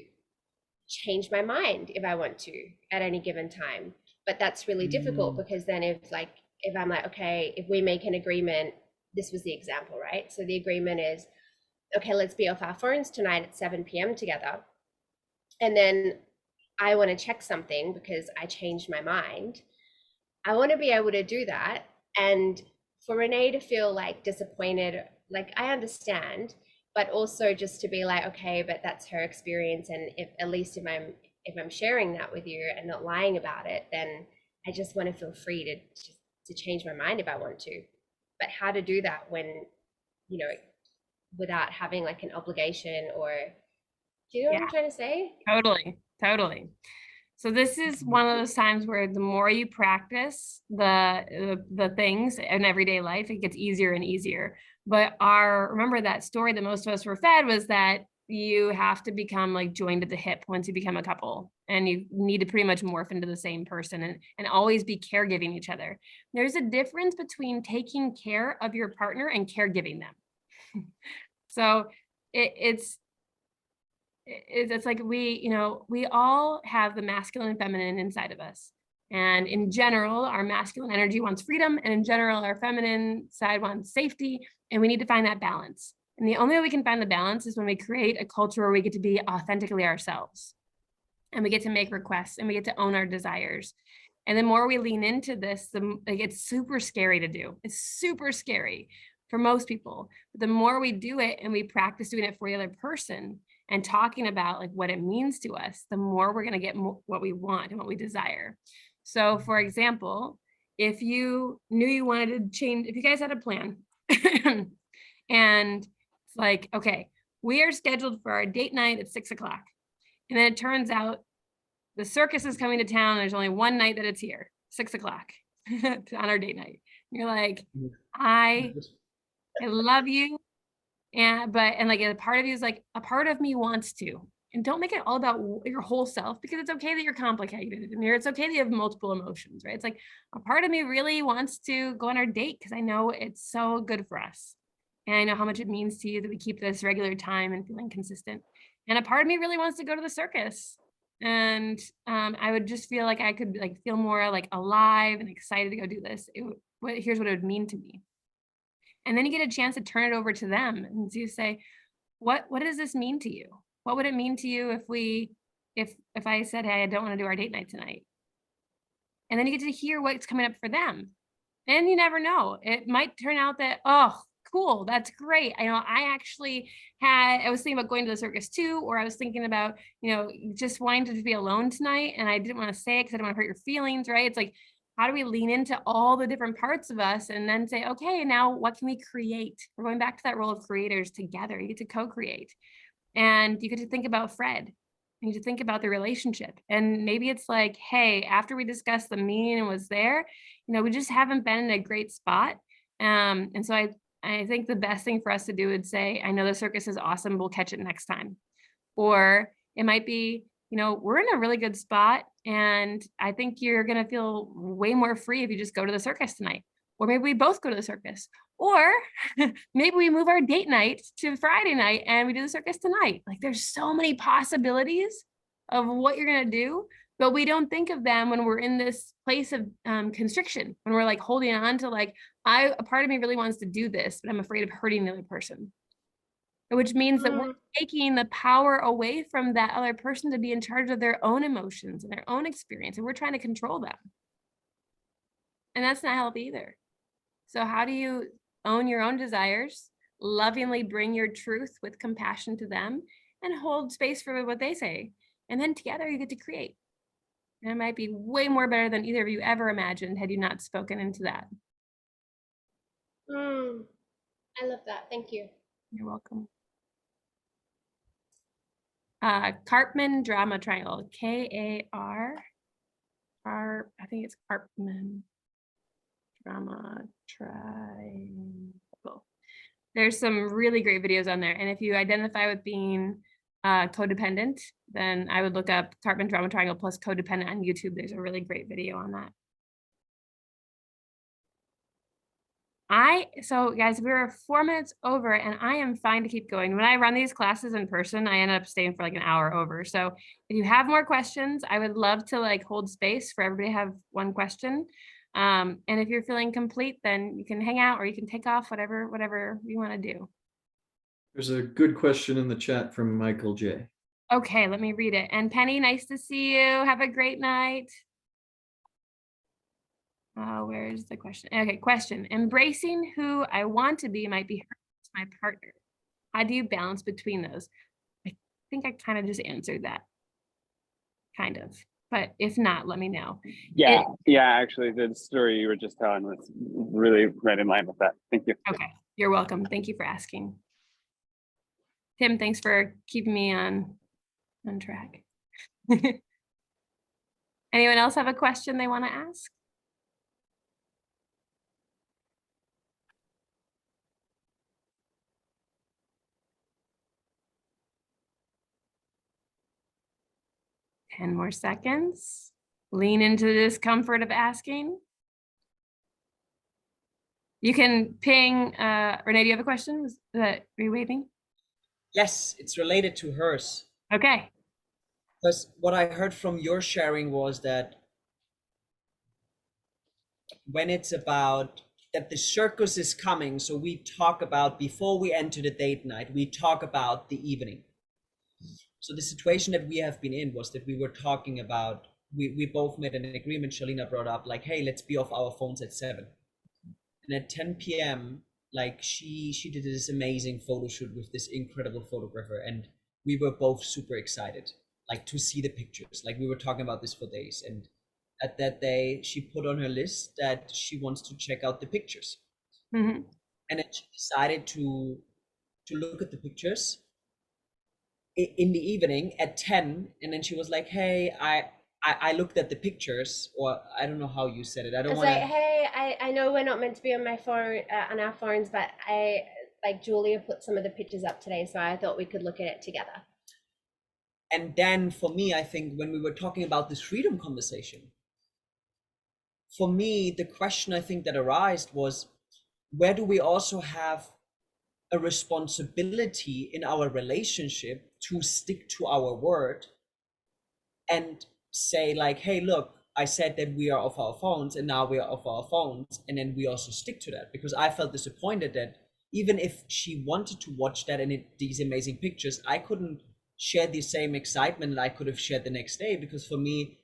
change my mind if I want to at any given time. But that's really difficult because then if I'm like, okay, if we make an agreement, this was the example, right? So the agreement is, okay, let's be off our phones tonight at 7 p.m. together. And then I want to check something because I changed my mind. I want to be able to do that. And for Renee to feel like disappointed, like I understand, but also just to be like, okay, but that's her experience. And if at least if I'm sharing that with you and not lying about it, then I just want to feel free to change my mind if I want to. But how to do that when, you know, without having like an obligation, or do you know what I'm trying to say? Totally. So this is one of those times where the more you practice the things in everyday life, it gets easier and easier. But remember that story that most of us were fed was that you have to become like joined at the hip once you become a couple, and you need to pretty much morph into the same person and always be caregiving each other. There's a difference between taking care of your partner and caregiving them. So it's like we all have the masculine and feminine inside of us. And in general, our masculine energy wants freedom, and in general, our feminine side wants safety, and we need to find that balance. And the only way we can find the balance is when we create a culture where we get to be authentically ourselves, and we get to make requests, and we get to own our desires. And the more we lean into this, it's super scary to do. It's super scary for most people. But the more we do it and we practice doing it for the other person and talking about like what it means to us, the more we're going to get what we want and what we desire. So for example, if you knew you wanted to change, if you guys had a plan and it's like, okay, we are scheduled for our date night at 6 o'clock. And then it turns out the circus is coming to town. There's only one night that it's here, 6 o'clock on our date night. You're like, I love you. And like a part of you is like, a part of me wants to. And don't make it all about your whole self, because it's okay that you're complicated and it's okay that you have multiple emotions, right? It's like a part of me really wants to go on our date because I know it's so good for us. And I know how much it means to you that we keep this regular time and feeling consistent. And a part of me really wants to go to the circus. And I would just feel like I could like feel more like alive and excited to go do this. Here's what it would mean to me. And then you get a chance to turn it over to them and you say, what does this mean to you? What would it mean to you if I said, hey, I don't want to do our date night tonight? And then you get to hear what's coming up for them. And you never know. It might turn out that, oh, cool, that's great. I was thinking about going to the circus too, or I was thinking about, just wanting to be alone tonight. And I didn't want to say it because I didn't want to hurt your feelings, right? It's like, how do we lean into all the different parts of us and then say, okay, now what can we create? We're going back to that role of creators together. You get to co-create. And you get to think about Fred. I need to think about the relationship. And maybe it's like, hey, after we discussed the meaning and was there, we just haven't been in a great spot. And so I think the best thing for us to do would say, I know the circus is awesome. We'll catch it next time. Or it might be, we're in a really good spot and I think you're going to feel way more free if you just go to the circus tonight. Or maybe we both go to the circus. Or maybe we move our date night to Friday night and we do the circus tonight. Like there's so many possibilities of what you're going to do, but we don't think of them when we're in this place of constriction, when we're like holding on to like, a part of me really wants to do this, but I'm afraid of hurting the other person. Which means that we're taking the power away from that other person to be in charge of their own emotions and their own experience. And we're trying to control them. And that's not healthy either. So how do you own your own desires, lovingly bring your truth with compassion to them, and hold space for what they say? And then together you get to create. And it might be way more better than either of you ever imagined had you not spoken into that. I love that. Thank you. You're welcome. Karpman Drama Triangle, K-A-R, I think it's Karpman Drama Triangle. There's some really great videos on there. And if you identify with being codependent, then I would look up Karpman Drama Triangle plus codependent on YouTube. There's a really great video on that. So guys, we're 4 minutes over and I am fine to keep going. When I run these classes in person, I end up staying for like an hour over. So if you have more questions, I would love to like hold space for everybody to have one question. And if you're feeling complete, then you can hang out or you can take off, whatever you want to do. There's a good question in the chat from Michael J. Okay, let me read it. And Penny, nice to see you. Have a great night. Where's the question? Okay, question. Embracing who I want to be might be hurt to my partner. How do you balance between those? I think I kind of just answered that. Kind of. But if not, let me know. Yeah, actually, the story you were just telling was really right in line with that. Thank you. Okay, you're welcome. Thank you for asking. Tim, thanks for keeping me on track. Anyone else have a question they want to ask? Ten more seconds. Lean into the discomfort of asking. You can ping, Renee, do you have a question? Are you waving? Yes, it's related to hers. Okay. Because what I heard from your sharing was that when it's about that the circus is coming, so we talk about before we enter the date night, we talk about the evening. So the situation that we have been in was that we were talking about, we both made an agreement. Shalina brought up like, hey, let's be off our phones at 7. And at 10 p.m., like she did this amazing photo shoot with this incredible photographer. And we were both super excited, like to see the pictures. Like we were talking about this for days. And at that day, she put on her list that she wants to check out the pictures. Mm-hmm. And then she decided to look at the pictures in the evening at 10, and then she was like, hey, I looked at the pictures, or I don't know how you said it. I don't want to. Like, hey, I know we're not meant to be on my phone, on our phones, but Julia put some of the pictures up today, so I thought we could look at it together. And then for me, I think when we were talking about this freedom conversation, for me, the question I think that arose was, where do we also have a responsibility in our relationship to stick to our word and say like, hey, look, I said that we are off our phones and now we are off our phones, and then we also stick to that, because I felt disappointed that even if she wanted to watch that and these amazing pictures, I couldn't share the same excitement that I could have shared the next day, because for me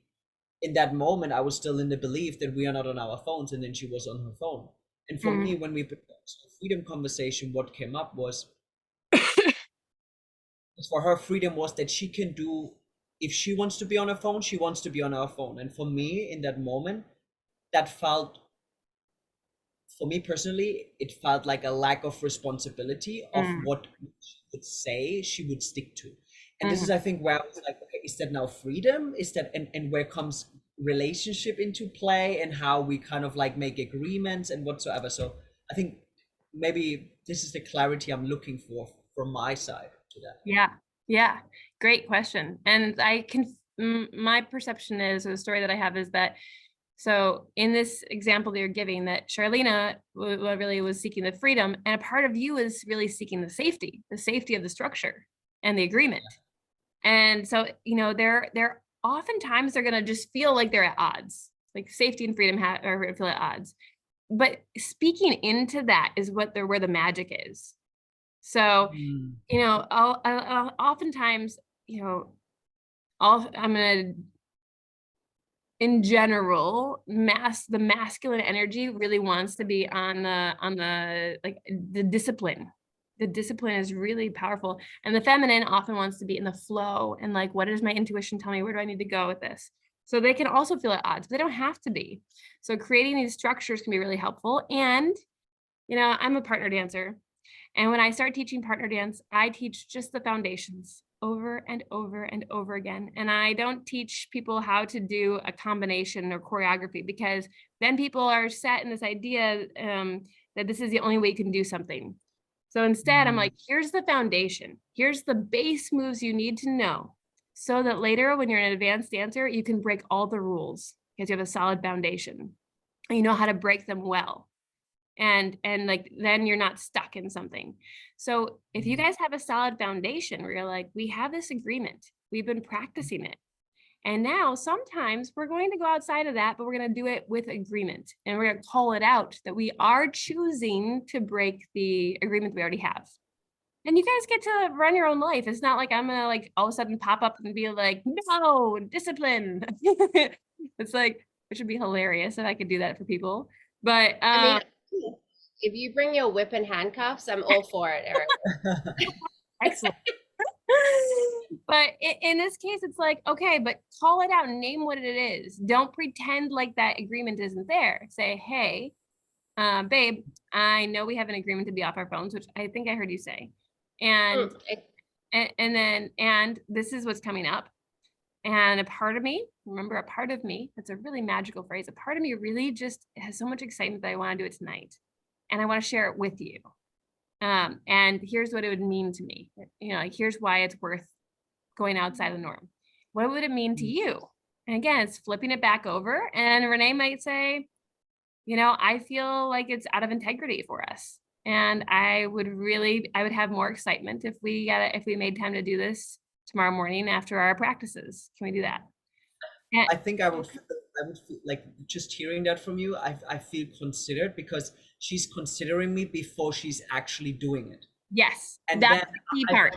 in that moment I was still in the belief that we are not on our phones, and then she was on her phone. And for me, when we proposed the freedom conversation, what came up was for her, freedom was that she can do, if she wants to be on her phone, she wants to be on her phone. And for me in that moment, that felt, for me personally, it felt like a lack of responsibility of what she would say she would stick to. And this is, I think, where I was like, okay, is that now freedom? Is that, and where comes relationship into play, and how we kind of like make agreements and whatsoever. So I think maybe this is the clarity I'm looking for from my side to that. Yeah, great question. And I can, my perception is, or the story that I have is that, so in this example that you're giving, that Charlena really was seeking the freedom, and a part of you is really seeking the safety of the structure and the agreement. And so, you know, they're oftentimes they're going to just feel like they're at odds, like safety and freedom or feel at odds. But speaking into that is where the magic is. So, you know, I'll oftentimes, you know, I'm going to, in general, the masculine energy really wants to be on the like the discipline. The discipline is really powerful, and the feminine often wants to be in the flow and like, what does my intuition tell me? Where do I need to go with this? So they can also feel at odds, but they don't have to be. So creating these structures can be really helpful. And, you know, I'm a partner dancer, and when I start teaching partner dance, I teach just the foundations over and over and over again. And I don't teach people how to do a combination or choreography, because then people are set in this idea that this is the only way you can do something. So instead, I'm like, here's the foundation. Here's the base moves you need to know, so that later when you're an advanced dancer, you can break all the rules because you have a solid foundation and you know how to break them well. And like, then you're not stuck in something. So if you guys have a solid foundation where you're like, we have this agreement, we've been practicing it, and now sometimes we're going to go outside of that, but we're going to do it with agreement, and we're going to call it out that we are choosing to break the agreement we already have. And you guys get to run your own life. It's not like I'm going to like all of a sudden pop up and be like, no, discipline. It's like, it should be hilarious if I could do that for people. But I mean, if you bring your whip and handcuffs, I'm all for it, Eric. Excellent. But in this case, it's like, okay, but call it out and name what it is. Don't pretend like that agreement isn't there. Say, hey, babe, I know we have an agreement to be off our phones, which I think I heard you say. And this is what's coming up. And a part of me, remember, a part of me, that's a really magical phrase. A part of me really just has so much excitement that I want to do it tonight. And I want to share it with you. And here's what it would mean to me. You know, like, here's why it's worth going outside the norm. What would it mean to you? And again, it's flipping it back over. And Renee might say, you know, I feel like it's out of integrity for us. And I would have more excitement if we made time to do this tomorrow morning after our practices. Can we do that? And I think I would feel like, just hearing that from you, I feel considered, because she's considering me before she's actually doing it. Yes, and that's the key part.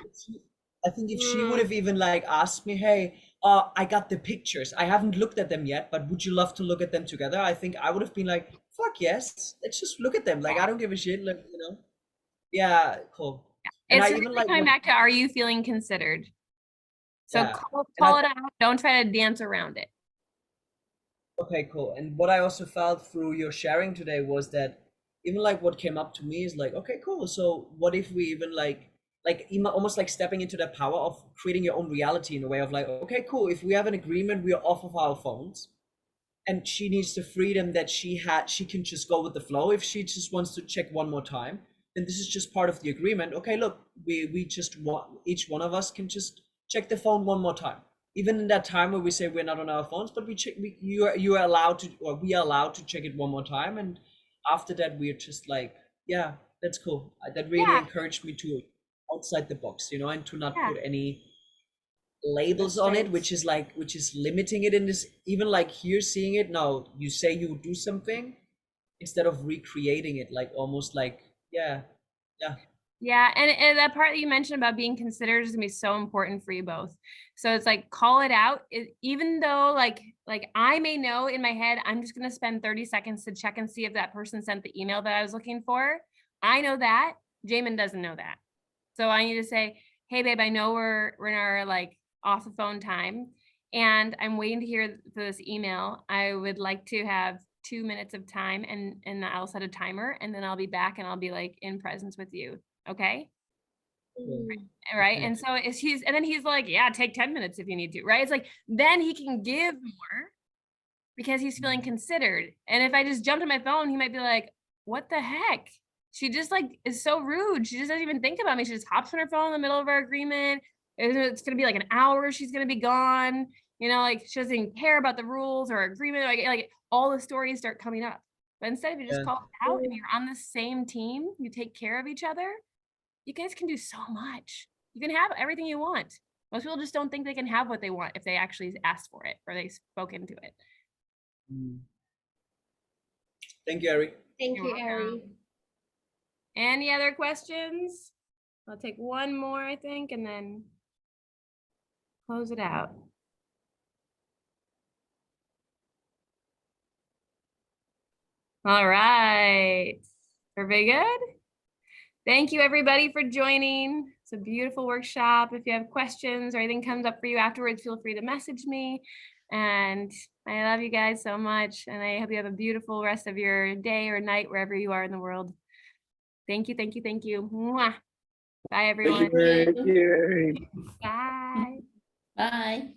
I think if she would have even like asked me, hey, I got the pictures, I haven't looked at them yet, but would you love to look at them together? I think I would have been like, fuck yes, let's just look at them. Like, I don't give a shit. Like, you know, yeah, cool. And it's I really even like coming back to, are you feeling considered? So yeah. call it out. Don't try to dance around it. Okay, cool. And what I also felt through your sharing today was that even like what came up to me is like, okay, cool. So what if we even like even almost like stepping into that power of creating your own reality in a way of like, okay, cool. If we have an agreement, we are off of our phones, and she needs the freedom that she can just go with the flow. If she just wants to check one more time, then this is just part of the agreement. Okay, look, we just want, each one of us can just check the phone one more time. Even in that time where we say we're not on our phones, but you are allowed to, or we are allowed to check it one more time. And after that, we're just like, yeah, that's cool. That really encouraged me to outside the box, you know, and to not put any labels on it, which is limiting it in this, even like here seeing it now, you say you do something instead of recreating it, like almost like, yeah. And that part that you mentioned about being considered is gonna be so important for you both. So it's like, call it out. Even though like I may know in my head, I'm just gonna spend 30 seconds to check and see if that person sent the email that I was looking for. I know that Jamin doesn't know that. So I need to say, hey babe, I know we're in our like off the phone time, and I'm waiting to hear for this email. I would like to have 2 minutes of time, and I'll set a timer, and then I'll be back and I'll be like in presence with you. Okay. Right. And so and then he's like, yeah, take 10 minutes if you need to, right? It's like, then he can give more because he's feeling considered. And if I just jumped on my phone, he might be like, what the heck? She just like is so rude. She just doesn't even think about me. She just hops on her phone in the middle of our agreement. It's going to be like an hour. She's going to be gone. You know, like she doesn't even care about the rules or agreement. Like all the stories start coming up. But instead, if you just call it out and you're on the same team, you take care of each other, you guys can do so much. You can have everything you want. Most people just don't think they can have what they want if they actually asked for it or they spoke into it. Thank you, Eri. Thank you, Eri. Any other questions? I'll take one more, I think, and then close it out. All right. Everybody good? Thank you, everybody, for joining. It's a beautiful workshop. If you have questions or anything comes up for you afterwards, feel free to message me. And I love you guys so much. And I hope you have a beautiful rest of your day or night, wherever you are in the world. Thank you, thank you, thank you. Mwah. Bye, everyone. Thank you. Bye. Bye.